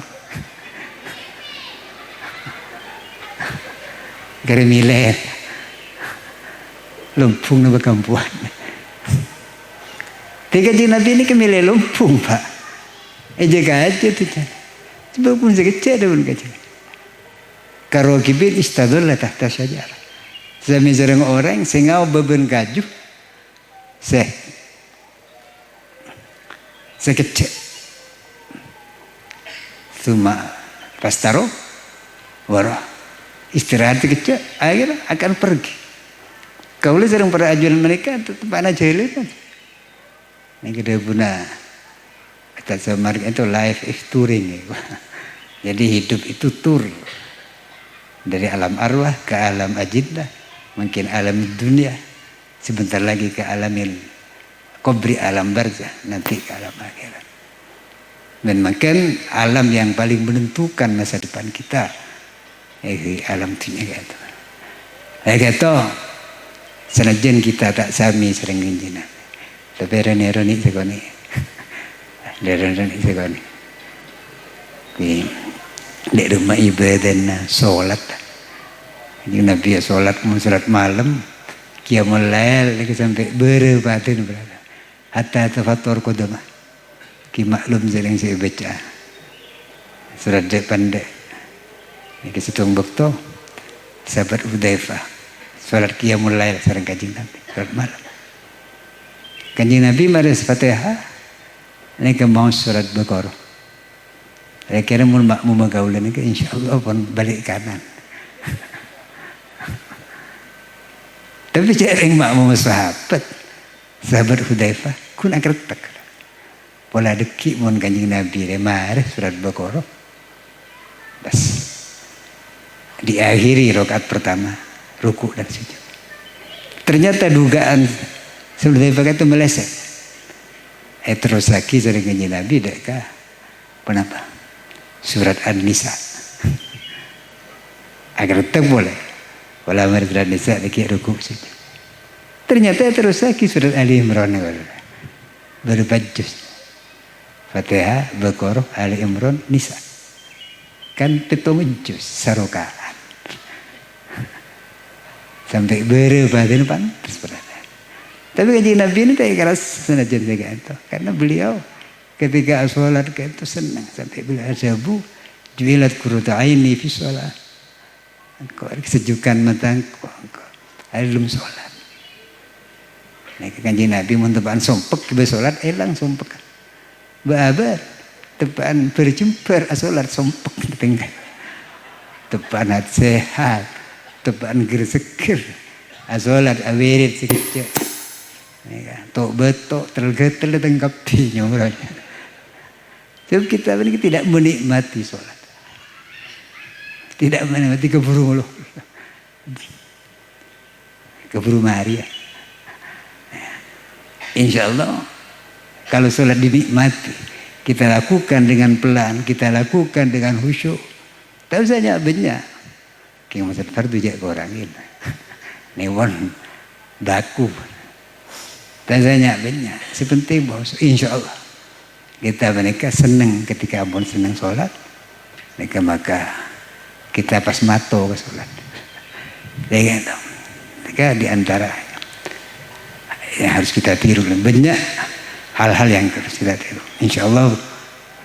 gara milih Lampung nama kampuan tiga Nabi ini kemilih Lampung Pak jaga aja tuh coba pun sekecil daun kecil karo kibir istadullah tahta syajar. Sami jarang orang singau beban gajuh sekecil. Cuma pas taruh warah istirahat sekecil akhirnya akan pergi. Kaulah sering para ajuan mereka tetap anak jahil kan. Ini kita guna kata semarga itu life is touring. Jadi hidup itu tur dari alam arwah ke alam ajiddah, mungkin alam dunia, sebentar lagi ke alamil kubri, alam barzah, nanti ke alam akhirat. Dan makin alam yang paling menentukan masa depan kita, alam dunia gitu. Gitu. Senajan kita tak sami sering nginjina, tapi roni sekoni, roni sekoni. Di rumah ibadah sholat, jadi Nabi sholat malam, qiyamul lail sampai berbatin berada. Hatta tafatur qudama, ki maklum sering saya baca surat pandai. Ini setung bekto, sahabat Hudzaifah. Salat qiyamul lail sareng Kanjeng Nabi salat malam. Kanjeng Nabi mares Fatihah ini ke mau surat Baqarah. Saya kira mun makmum magaulan ini insyaallah pun balik kanan. Tapi jarang makmum sahabat Hudzaifah kun akretek. Pola deki mun Kanjeng Nabi mares surat Baqarah. Bas. Diakhiri rakaat pertama ruku dan sujud. Ternyata dugaan Hudzaifah itu meleset. Terus lagi sering Kanjeng Nabi dekat kenapa? Surat An-Nisa. Agar tetap boleh. Wala surat An-Nisa lagi ruku sujud. Ternyata terus lagi surat Ali Imran berbajus. Fatihah, Baqarah, Ali Imran, Nisa. Kan pitung juz sarokaan. Sampai berbatin pantas berada. Tapi Kanjeng Nabi ini tak keras senajan jaga itu, karena beliau ketika sholat itu senang sampai beliau ajabu juilat qurratu aini fi sholat. Kesejukan mataku dalam sholat. Nah, Kanjeng Nabi mun tepaan sompek ke sholat elang sompek. Babar tepaan berjumper sholat sompek tengah. Tepaan sehat. Tepaan gersekir asolat awirit sekejap tok betok tergetel tengkapi nyomranya. Sebab kita ini tidak menikmati sholat, tidak menikmati keburu mari ya. Insya Allah kalau sholat dinikmati, kita lakukan dengan pelan, kita lakukan dengan khusyuk, tak usah banyak. Yang masuk fardu jak korangin, newon daku, tanya banyak. Sepenting bahwa insya Allah kita mereka senang ketika abon senang sholat, mereka maka kita pas mato ke sholat. Mereka diantara yang harus kita tiru banyak hal-hal yang harus kita tiru. Insya Allah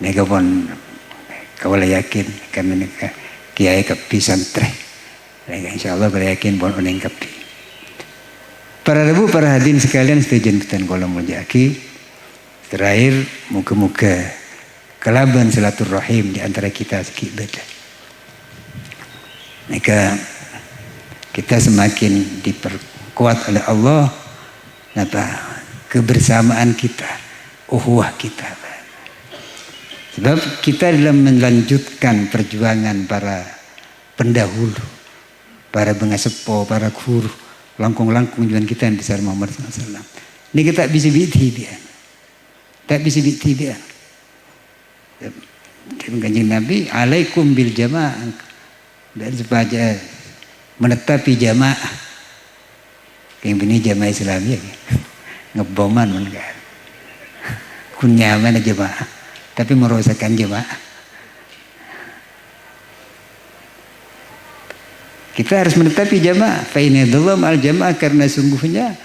mereka pun kau yakin karena mereka kiai kepi santri. Insya Allah kita yakin bon oneng kapi. Para rebu, para hadirin sekalian setujuan kita kolom mujaki. Terakhir, muka-muka kelaban silaturahim di antara kita sedikit beda. Maka kita semakin diperkuat oleh Allah, kebersamaan kita, uhuwah kita. Sebab kita dalam melanjutkan perjuangan para pendahulu, para bengasepo, para guru, langkung-langkung juan kita yang besar Muhammad SAW. Ini kita bisa bitia. Tak bisa bitia. Kanjeng Nabi, alaikum bil jamaah. Dan supaya menetapi jamaah. Yang ini jamaah Islam ya. Ngeboman menegak. Kunyaman jamaah. Tapi merosakkan jamaah. Kita harus menetapi jamaah. Fa inna yadallah ma'al jamaah, karena sungguhnya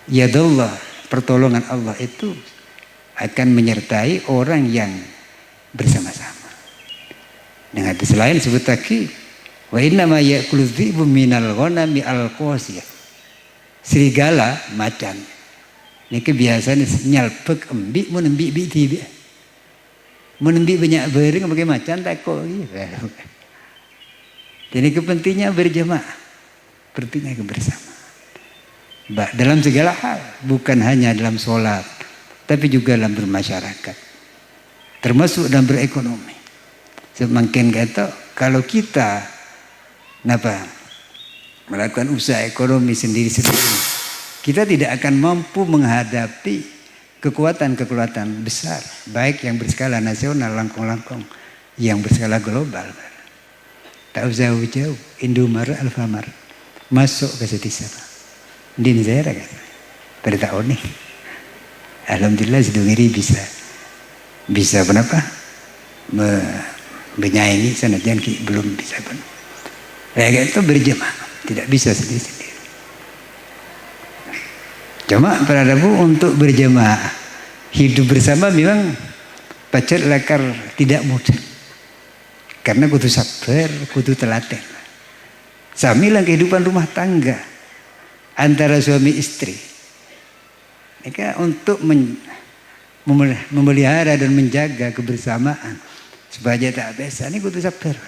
yadallah, pertolongan Allah itu akan menyertai orang yang bersama-sama. Dengan hadis lain sebut lagi, wa inna ma ya'kulu dhi'bu minal ghanami al-qasiyah. Serigala macan. Ini kebiasaan nyalpek embik mun embik bi tiba. Mun embik banyak bareng pakai macan tak kok gitu. Jadi kepentingan berjamaah, pentingnya kebersamaan. dalam segala hal, bukan hanya dalam sholat, tapi juga dalam bermasyarakat, termasuk dalam berekonomi. Semakin kata kalau kita melakukan usaha ekonomi sendiri-sendiri, kita tidak akan mampu menghadapi kekuatan-kekuatan besar, baik yang berskala nasional, langkung-langkung, yang berskala global. Tak usah jauh, Indomaret, Alfamart masuk ke situ sana. Di negara kan, pada tahun ini, alhamdulillah sedungiri bisa kenapa menyaingi senajan belum bisa pun. Itu berjemaah, tidak bisa sendiri-sendiri. Cuma para Rabu untuk berjemaah hidup bersama memang pacar lakar tidak mudah, karena kudu sabar, kudu telaten. Samilah kehidupan rumah tangga antara suami istri. Mereka untuk memelihara dan menjaga kebersamaan supaya tak biasa. Ini kudu sabar,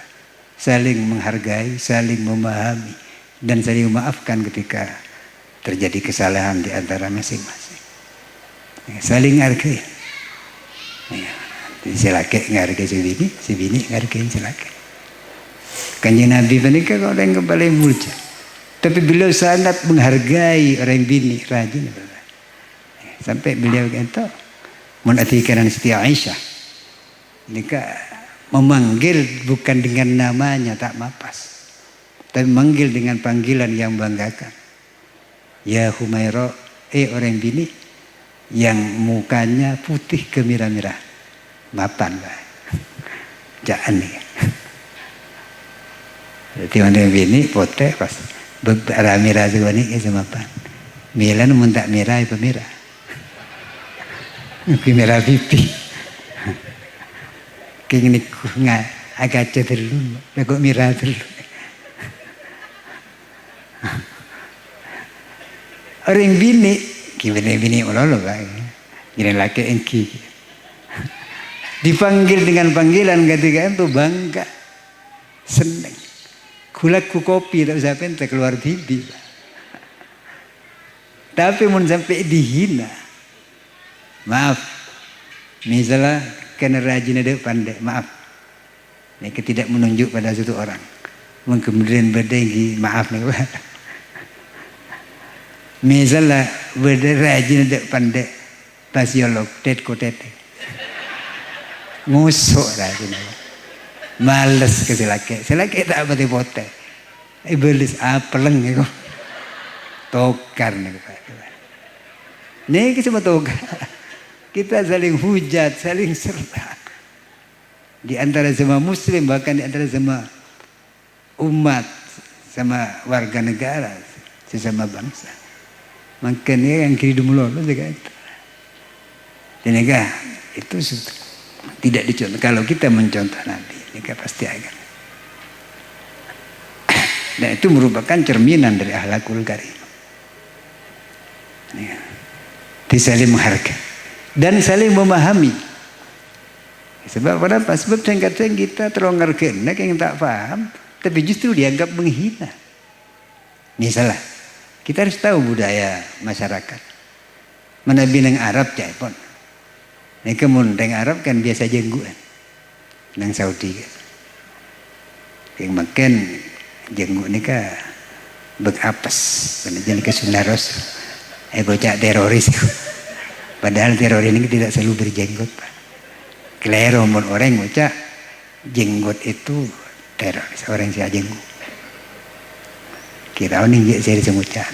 saling menghargai, saling memahami, dan saling memaafkan ketika terjadi kesalahan di antara masing-masing. Saling menghargai. Si laki menghargai si bini menghargai si laki. Kanjeng Nabi menikah orang yang paling mulia. Tapi beliau sangat menghargai orang bini, rajin. Sampai beliau kata, menatikan Siti Aisyah. Nikah memanggil bukan dengan namanya tak mapas, tapi manggil dengan panggilan yang banggakan. Ya Humaira, orang bini yang mukanya putih kemirah-mirah, mapan lah. Jangan nih. Jadi orang bini putih pas bermirah juga nih sama mapan. Milan muntak mirah itu mirah. Merah pipi. Kini nggak agak cederun, lagu mirah dulu. Orang bini, bini ulolo lah, jadi laki engki. Dipanggil dengan panggilan ketika itu bangga, seneng. Kulaku kopi tak usah pentas keluar bibi. Tapi mun sampai dihina, maaf, misalnya karena rajin ada pandai, maaf. Mereka tidak menunjuk pada satu orang. Kemudian berdengki, maaf nih. Misalnya rajin ada pandai, pasiolog, tete. Ngusuk rajin. Males ke silake tak apa tipote. Iblis apeleng itu. Tokar nih. Nih kita tokar. Kita saling hujat, saling serang. Di antara semua muslim, bahkan di antara semua umat, sama warga negara, sesama bangsa. Makanya yang kiri dulu juga itu. Dan itu tidak dicontoh. Kalau kita mencontoh Nabi, mereka pasti akan. Dan itu merupakan cerminan dari akhlakul karim. Saling menghargai dan saling memahami. Sebab apa? Sebab kadang kita terlalu ngerken, yang tak paham, tapi justru dianggap menghina. Misalnya, kita harus tahu budaya masyarakat. Mana binang Arab pun. Mereka mundeng Arab kan biasa jengguan. Nang Saudi kan. Yang makan jenggu ni ka begapas. Jangan ke sunnah Rasul. Bocah teroris. Padahal teroris ini tidak selalu berjenggot. Kelero orang bocah jenggot itu teroris. Orang saya jenggot. Kira ini jadi semucah.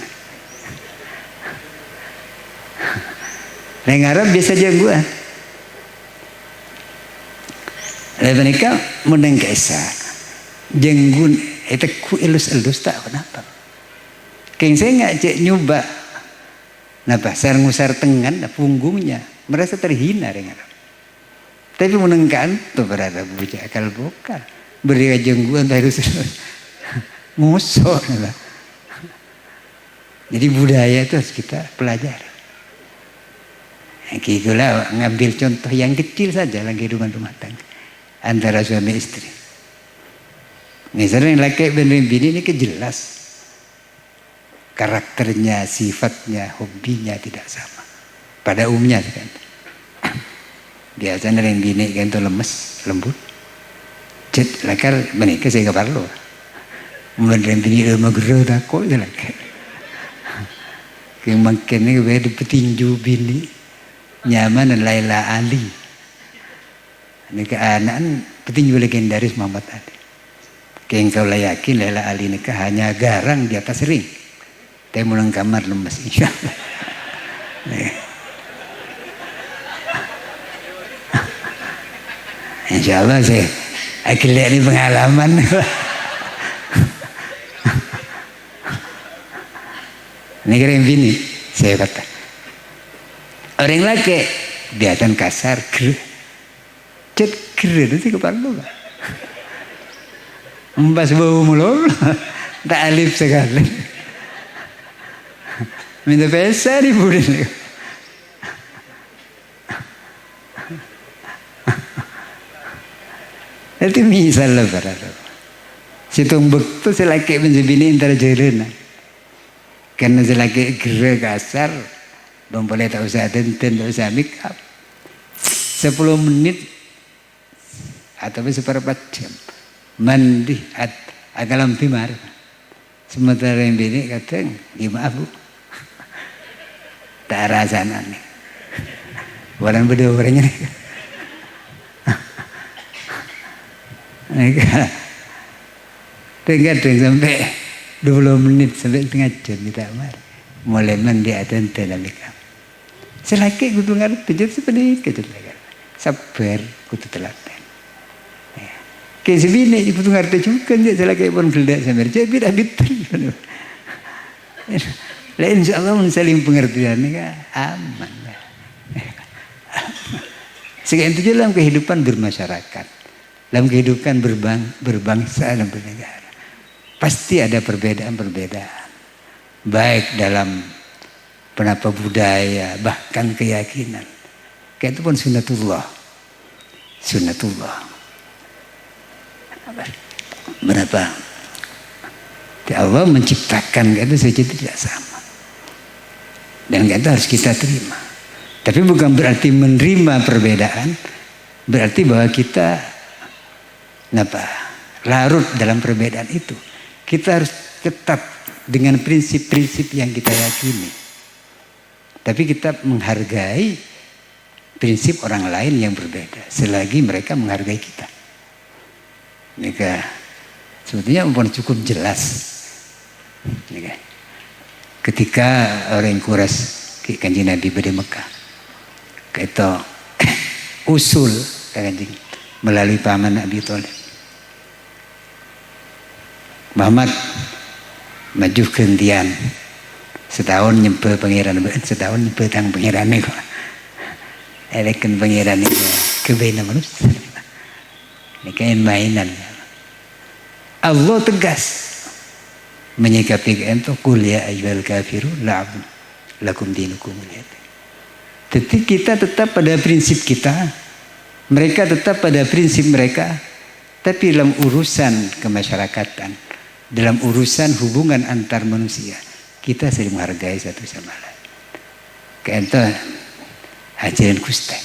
Neng Arab biasa jengguan. Lalu mereka menengkesa jenggun itu ku elus tak kenapa? Keng saya nggak cek nyoba, napa sarang-sar tengan punggungnya merasa terhina dengan. Tapi menengkan tuh berada bujak akal bokal beri jengguan harus musuh. Jadi budaya itu harus kita pelajari. Kikulah ngambil contoh yang kecil saja dalam kehidupan rumah tangga antara suami istri. Misalnya yang laki dan bini ini kejelas. karakternya, sifatnya, hobinya tidak sama. Pada umumnya kan. Biasanya yang bini kan itu lemes, lembut. Cet lakar menikah saya kabarlo. Kemudian bini ilmu gero takut je lakar. Makin ni beda petinju bini nyaman dan Laila Ali. Ini ke anak petinju legendaris Muhammad Ali. Kau lah yakin Laila Ali nikah hanya garang di atas ring. Tapi mulang kamar lemes insyaallah. Insyaallah saya akan lihat ini pengalaman. Ini keren bini, saya kata. Orang laki biatan kasar, cet keren itu kepala lu. Membas bau mulut, tak alif sekali. Minta pesa di bulan. Itu misalnya berada. Situng bektu selaki menjebini antara jalan. Karena selagi gerak kasar, belum boleh tak usah tenten, tak usah make up. 10 menit atau seperempat jam mandi agalam timar. Sementara yang bini kata, maaf bu, tak rasanya nih. Walau berdua orangnya nih. Tinggal sampai 20 menit sampai setengah jam kita mulai mandi dan dalam ikam. Selagi kudu ngerti jadi seperti itu lagi. Sabar kudu telaten. Kayak sebini kudu ngerti juga dia selagi pun gelak sampai jadi tidak betul. Lah insyaallah saling pengertian ini aman. Sekian itu dalam kehidupan bermasyarakat, dalam kehidupan berbangsa dan bernegara. Pasti ada perbedaan-perbedaan. Baik dalam penapa budaya, bahkan keyakinan. Kayak itu pun sunnatullah. Sunnatullah. Berapa? Allah menciptakan itu saja tidak sama. Dan itu harus kita terima. Tapi bukan berarti menerima perbedaan. Berarti bahwa kita larut dalam perbedaan itu. Kita harus tetap dengan prinsip-prinsip yang kita yakini. Tapi kita menghargai prinsip orang lain yang berbeda. Selagi mereka menghargai kita. Mereka sebetulnya pun cukup jelas. Ketika orang Quraisy Kanjeng Nabi di Mekah. Itu usul Kanjeng melalui paman Abi Thalib. Muhammad maju kentian setahun nyempe pangeran, setahun nyempe tang pangeran ni kok. Elekan pangeran ni kebena manusia. Ini kain mainan. Allah tegas menyikapi itu kuliah ayyuhal kafirun la'abun lakum dinukum waliyad. Jadi kita tetap pada prinsip kita, mereka tetap pada prinsip mereka, tapi dalam urusan kemasyarakatan, dalam urusan hubungan antar manusia, kita saling menghargai satu sama lain. Kayak itu ajaran Gusti.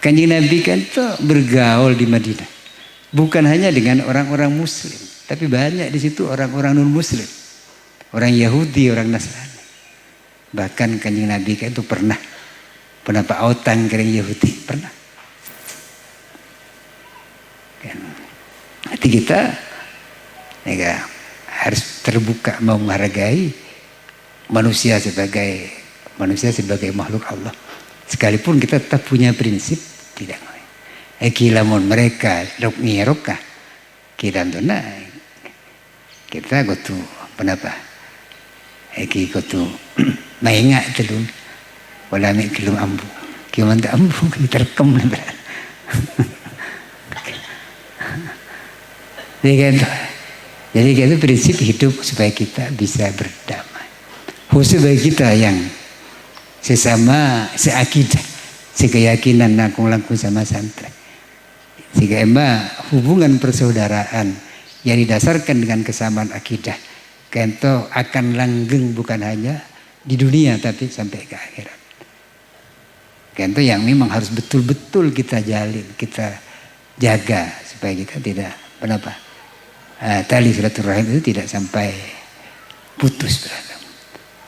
Kanjeng Nabi kan itu bergaul di Madinah. Bukan hanya dengan orang-orang Muslim, tapi banyak di situ orang-orang non-Muslim, orang Yahudi, orang Nasrani. Bahkan Kanjeng Nabi kan itu pernah Pak Autang kering Yahudi pernah. Kan, hati kita harus terbuka mau menghargai manusia sebagai makhluk Allah. Sekalipun kita tetap punya prinsip tidak. Lamun mereka rokah kita tuna kita gotu penapa? Gotu mainga telun wala mi kilum ambu. Kiman ta ambu kita rekam lah. Jadi itu prinsip hidup supaya kita bisa berdamai. Khusus bagi kita yang sesama seakidah, sekeyakinan langkung-langkung sama santri. Sehingga hubungan persaudaraan yang didasarkan dengan kesamaan akidah Kento akan langgeng bukan hanya di dunia tapi sampai ke akhirat. Kento yang memang harus betul-betul kita jalin, kita jaga supaya kita tidak tali silaturahim itu tidak sampai putus.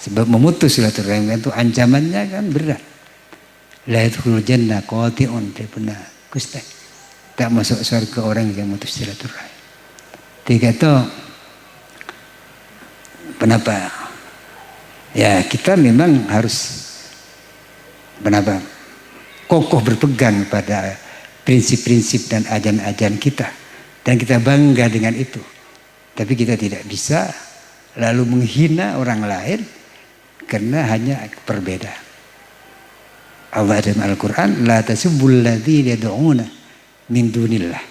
Sebab memutus silaturahim itu ancamannya kan berat. La yadkhulul jannah qati'un puna Gusti. Tak masuk surga orang yang memutus silaturahim. Tiga itu kenapa? Ya kita memang harus kokoh berpegang pada prinsip-prinsip dan ajaran-ajaran kita. Dan kita bangga dengan itu. Tapi kita tidak bisa lalu menghina orang lain karena hanya perbedaan. Allah dalam Al-Quran, la tasubbul ladzina yad'una min dunillah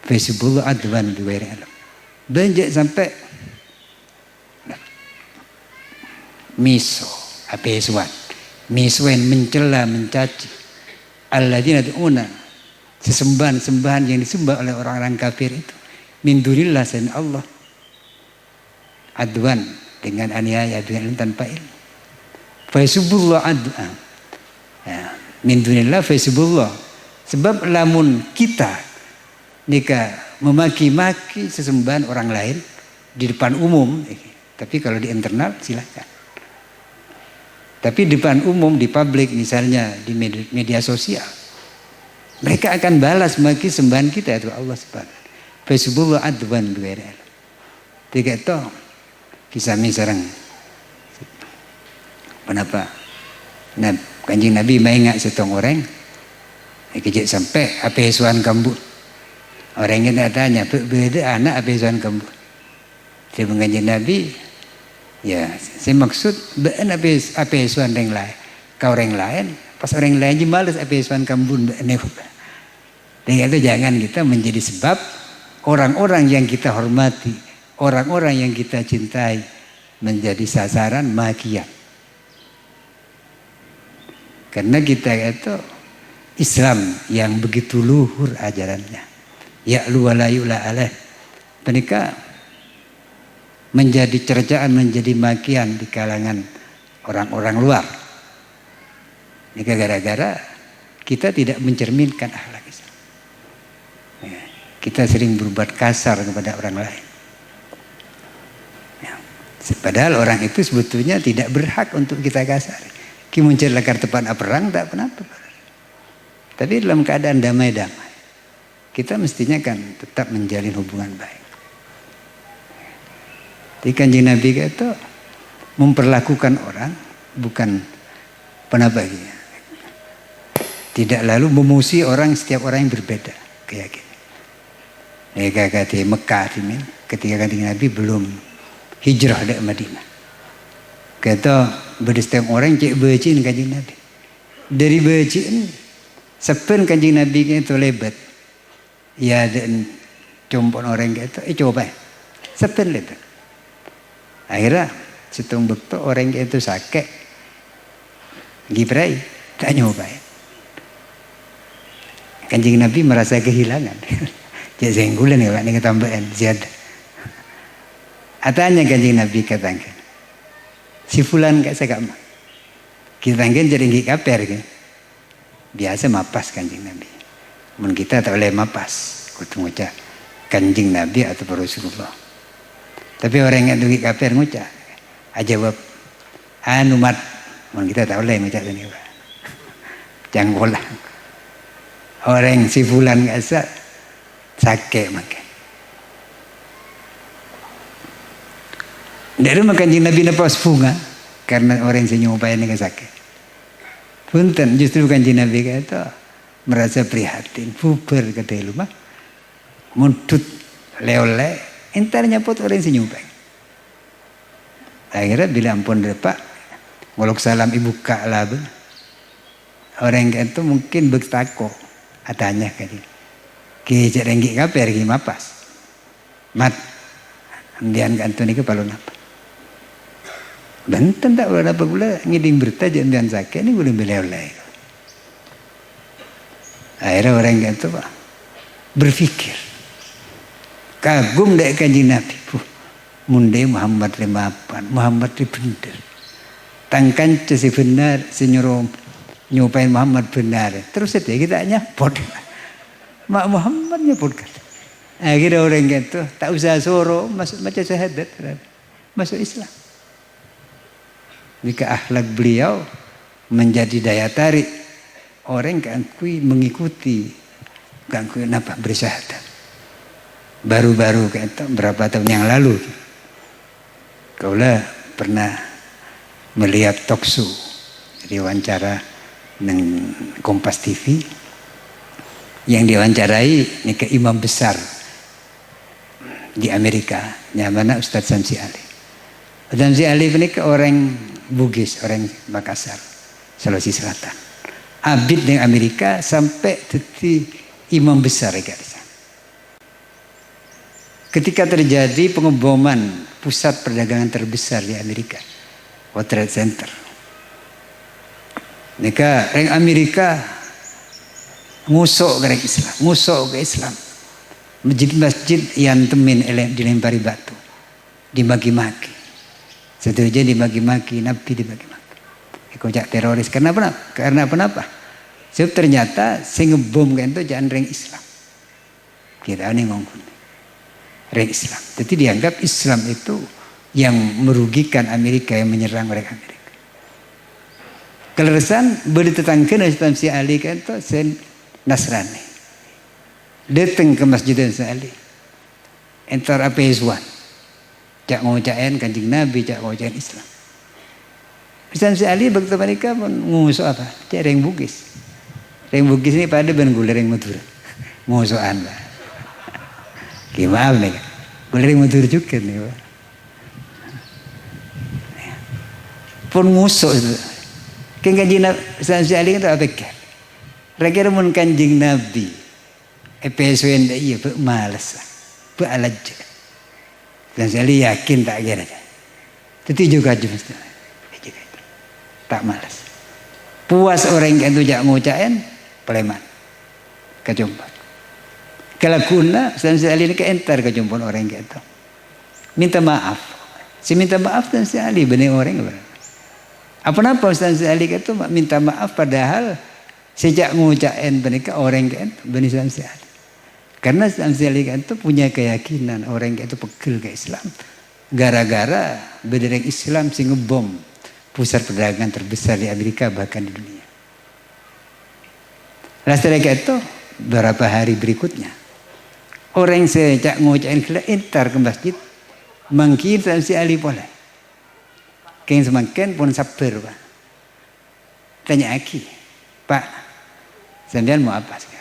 fa yasubbullahu adwan bighairi ilm. Banyak sampai miswan mencela, mencaci alladzina yad'una sesembahan yang disembah oleh orang-orang kafir itu min dunillah selain Allah, adwan dengan aniaya dengan tanpa ilmu. Fa yasubbullahu adwan min dunillah fa yasubbullah. Sebab lamun kita nika memaki-maki sesembahan orang lain di depan umum, tapi kalau di internal silakan. Tapi di depan umum, di publik misalnya di media sosial, mereka akan balas maki sembahan kita itu Allah Subhanahu. Fasubullah adwan bighairi ilm. Tiga itu kisah sareng. Kenapa? Nah, Kanjeng Nabi maingat setong orang kejek sampai apa suan kambu. Orang yang tanya, beda anak apa suan kambu. Saya Kanjeng Nabi, ya, saya maksud bean apa suan orang lain. Kau orang lain, pas orang lain je malas apa suan kambu bean. Dan itu jangan kita menjadi sebab orang-orang yang kita hormati, orang-orang yang kita cintai menjadi sasaran makian. Karena kita itu Islam yang begitu luhur ajarannya. Ya'lu wa la yu'la alaih. Mereka menjadi cercaan, menjadi makian di kalangan orang-orang luar. Ini gara-gara kita tidak mencerminkan akhlak Islam. Ya, kita sering berbuat kasar kepada orang lain. Ya, padahal orang itu sebetulnya tidak berhak untuk kita kasar. Ki muncul lakar tepan perang tak kenapa. Tapi dalam keadaan damai-damai, kita mestinya kan tetap menjalin hubungan baik. Jadi Kanjeng Nabi itu memperlakukan orang bukan penabahnya. Tidak lalu memusuhi orang, setiap orang yang berbeda keyakinan. Mereka kata Mekah ini ketika Kanjeng Nabi belum hijrah dari Madinah. Kata berdestem orang cek beciin Kanjeng Nabi. Dari beciin sepen Kanjeng Nabi itu lebat. Ya dan compon orang kata, coba sepen lebat. Akhirnya setung bekto orang itu sakit. Gibrai tak nyoba. Kanjeng Nabi merasa kehilangan. Jadi senggulan ya Pak ini ketambahan ziyadah. Atanya Kanjeng Nabi katakan, si fulan gak segama. Kita kan jadi nggak kaper kan. Biasa mapas Kanjeng Nabi. Mun kita tak boleh mapas. Kudu ngucap Kanjeng Nabi atau Rasulullah. Tapi orang yang nggak kaper ngucap ajawab anumat. Mun kita tak boleh ngucap ini Pak. Janggolah. Orang si fulan gak sakit makan. Dari makan Kanjeng Nabi lepas bunga karena orang senyum upaya dengan sakit. Punten justru Kanjeng Nabi kata merasa prihatin, bubar ke rumah, mundut leole, entar nyapot orang senyum upaya. Akhirnya bila ampun Pak, ngolok salam ibu kak lah. Orang itu mungkin bertako, atanya kali. Ki jerenggi kaper ki mapas. Mat, amdian kantun itu palun apa? Benten tak boleh apa pula ngiding berita jangan sakit ini boleh beli-beli. Akhirnya orang itu Pak berpikir kagum dari Kanjeng Nabi. munde Muhammad remapan, Muhammad di bener. Tangkan si benar, senyuruh nyupain Muhammad benar. Terus saja kita nyapot. Mak Muhammad nyapot kan. Akhirnya orang gitu, tak usah suruh masuk baca syahadat, masuk Islam. Jika akhlak beliau menjadi daya tarik orang kangkui mengikuti, kangkui napa bersyahadat. Baru-baru gitu, berapa tahun yang lalu, kaulah pernah melihat talkshow, jadi wawancara dengan Kompas TV yang diwawancarai ini ke imam besar di Amerika, namanya Ustadz Samsi Ali. Ustadz Samsi Ali ini ke orang Bugis, orang Makassar, Sulawesi Selatan. Abid di Amerika sampai jadi imam besar di sana. Ketika terjadi pengeboman pusat perdagangan terbesar di Amerika, World Trade Center. Mereka orang Amerika ngusuk ke Islam, ngusuk ke Islam. Masjid-masjid yang temin dilempari batu, dimaki-maki. Satu aja dimaki-maki, Nabi dimaki-maki. Kocak teroris. Karena apa? Karena apa? Sebab ternyata sing ngebom kan itu jangan reng Islam. Kita ini ngomong reng Islam. Jadi dianggap Islam itu yang merugikan Amerika, yang menyerang mereka Amerika. Keleresan boleh tetangkan Islam si Ali kan itu sen Nasrani. Datang ke Masjid Ali. Entar apa Iswan. Cak ngucain Kanjeng Nabi, cak ngucain Islam. Islam si Ali begitu mereka ngusuk apa? Cak reng Bugis. Reng Bugis ini pada ben gula reng Madura. Ngusukan lah. Gimana nih? Gula reng Madura juga nih. Pun ngusuk itu. Kanjeng Nabi Islam si Ali itu apa kan? Rakyat mun Kanjeng Nabi. PSWN iya malas. Alaj. Dan saya yakin tak kira. Itu juga mesti. Tak malas. Puas orang yang itu jak ngucain Sleman. Kejumpa. Kalau guna saya ini ke entar kejumpa orang yang itu. Minta maaf. Si minta maaf dan saya benar orang. Apa Ustaz Ali itu minta maaf padahal sejak ngucain mereka orang yang itu benar Ustaz Ali. Karena Samsi itu punya keyakinan orang itu pegel ke Islam. Gara-gara bendera Islam sing ngebom pusat perdagangan terbesar di Amerika bahkan di dunia. Setelah itu beberapa hari berikutnya orang sejak ngucain entar ke masjid mungkin Samsi Ali boleh. Keng semakin pun sabar Pak. Tanya lagi, Pak, sampean mau apa sekarang?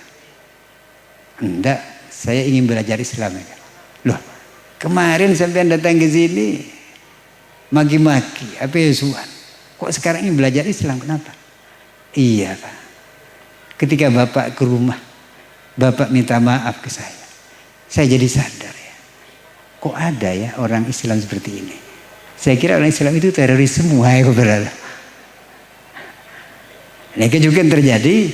Enggak, saya ingin belajar Islam. Loh, kemarin sampai datang ke sini maki-maki, apa ya Suan? Kok sekarang ingin belajar Islam? Kenapa? Iya Pak. Ketika Bapak ke rumah, Bapak minta maaf ke saya jadi sadar ya. Kok ada ya orang Islam seperti ini? Saya kira orang Islam itu teroris semua ya berada. Nah, itu juga terjadi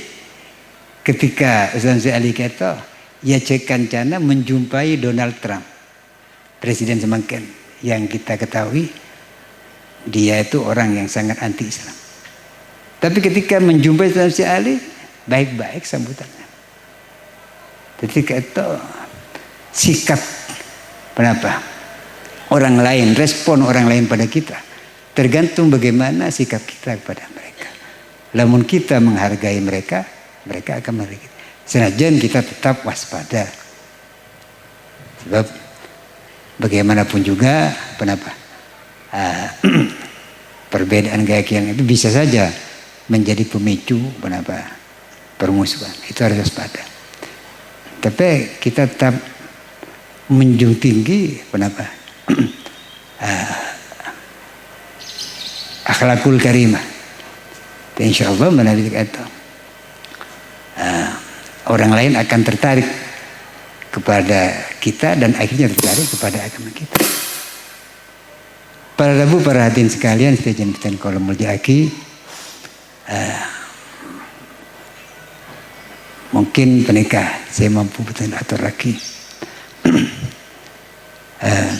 ketika Ustaz Ali kata ia cekan cana menjumpai Donald Trump, presiden semakin yang kita ketahui dia itu orang yang sangat anti Islam. Tapi ketika menjumpai Ustaz Ali baik-baik sambutannya. Ketika itu sikap kenapa orang lain, respon orang lain pada kita tergantung bagaimana sikap kita kepada mereka. Namun kita menghargai mereka, mereka akan menghargai kita. Senajan kita tetap waspada. Sebab bagaimanapun juga perbedaan keyakinan itu bisa saja menjadi pemicu permusuhan. Itu harus waspada. Tapi kita tetap menjunjung tinggi akhlakul karimah. Insyaallah menarik itu. Orang lain akan tertarik kepada kita dan akhirnya tertarik kepada agama kita. Para Rabu, para hadirin sekalian, sejajan kolom muljaki, mungkin penikah saya mampu betul atur lagi.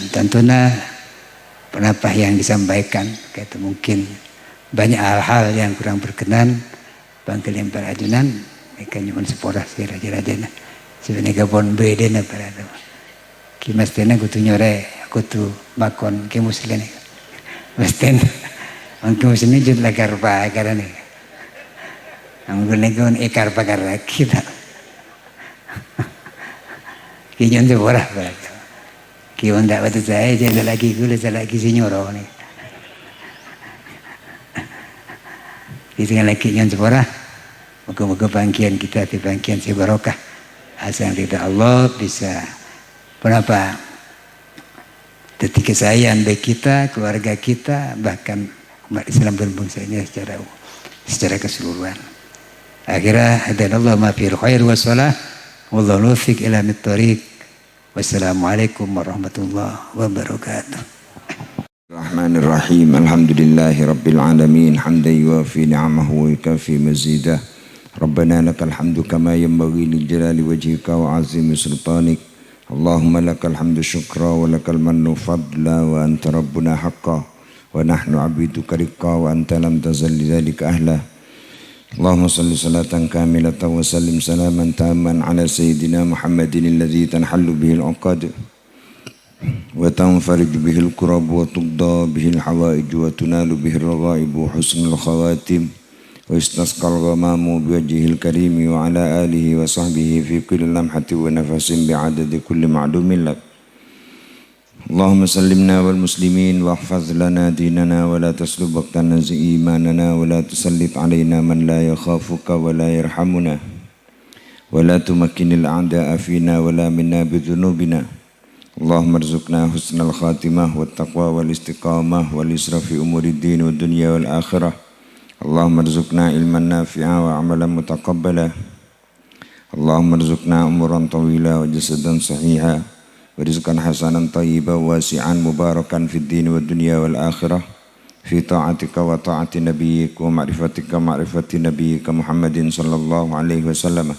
Tentunya Kenapa yang disampaikan kata mungkin banyak hal-hal yang kurang berkenan panggilan para ajunan mereka nyuman sepora raja-raja sebenarnya pon beda na para tu kimas tena kutu nyore kutu makon ke muslim ni masten angke muslim jut la karpa karane anggun negon karpa karra kita kinyon sepora para kion dak batu saya je lagi gula lagi sinyoro ni Tinggal lagi yang sepora, moga-moga bangkian kita di bangkian si barokah. Asal ridha Allah bisa berapa detik kesayaan baik kita, keluarga kita, bahkan umat Islam dan bangsa ini secara keseluruhan. Akhirnya hadanallahu ma fil khair wa salah wallahu muwaffiq ila mit-thariq. Wassalamualaikum warahmatullahi wabarakatuh. الرحمن الرحيم الحمد لله رب العالمين حمدا يوافي نعمه ويكافي مزيده ربنا لك الحمد كما ينبغي لجلال وجهك وعظيم سلطانك اللهم لك الحمد شكرا ولك المن فضلا وأنت ربنا حقا ونحن عبيدك رقا وأنت لم تزل لذلك أهلا اللهم صل صلاة كاملة وسلم سلاما تاما على سيدنا محمد الذي تنحل به العقد وتنفرج به الكرب وتقضى به الحوائج وتنال به الرغائب وحسن الخواتم ويستسقى الغمام بوجهه الكريم وعلى آله وصحبه في كل لمحة ونفس بعدد كل معلوم لك اللهم سلمنا والمسلمين واحفظ لنا ديننا ولا تسلب وقتنا إيماننا ولا تسلط علينا من لا يخافك ولا يرحمنا ولا تمكن الأعداء فينا ولا منا بذنوبنا اللهم ارزقنا حسن الخاتمة والتقوى والاستقامة واليسر في أمور الدين والدنيا والآخرة اللهم ارزقنا علما نافعا وعملا متقبلا اللهم ارزقنا عمرا طويلا وجسدا صحيحا ورزقا حسنا طيبا واسعا مباركا في الدين والدنيا والآخرة في طاعتك وطاعة نبيك ومعرفتك ومعرفة نبيك محمد صلى الله عليه وسلم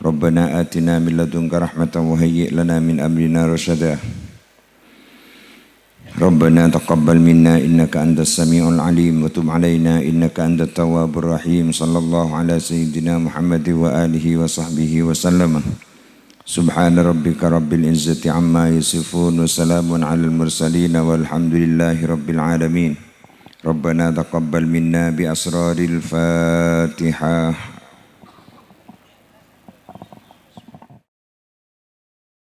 ربنا آتنا من لدنك رحمة وهيئ لنا من أمرنا رشدا ربنا تقبل منا إنك أنت السميع العليم وتب علينا إنك أنت التواب الرحيم صلى الله على سيدنا محمد وآله وصحبه وسلم سبحان ربك رب العزة عما يصفون وسلام على المرسلين والحمد لله رب العالمين ربنا تقبل منا بأسرار الفاتحة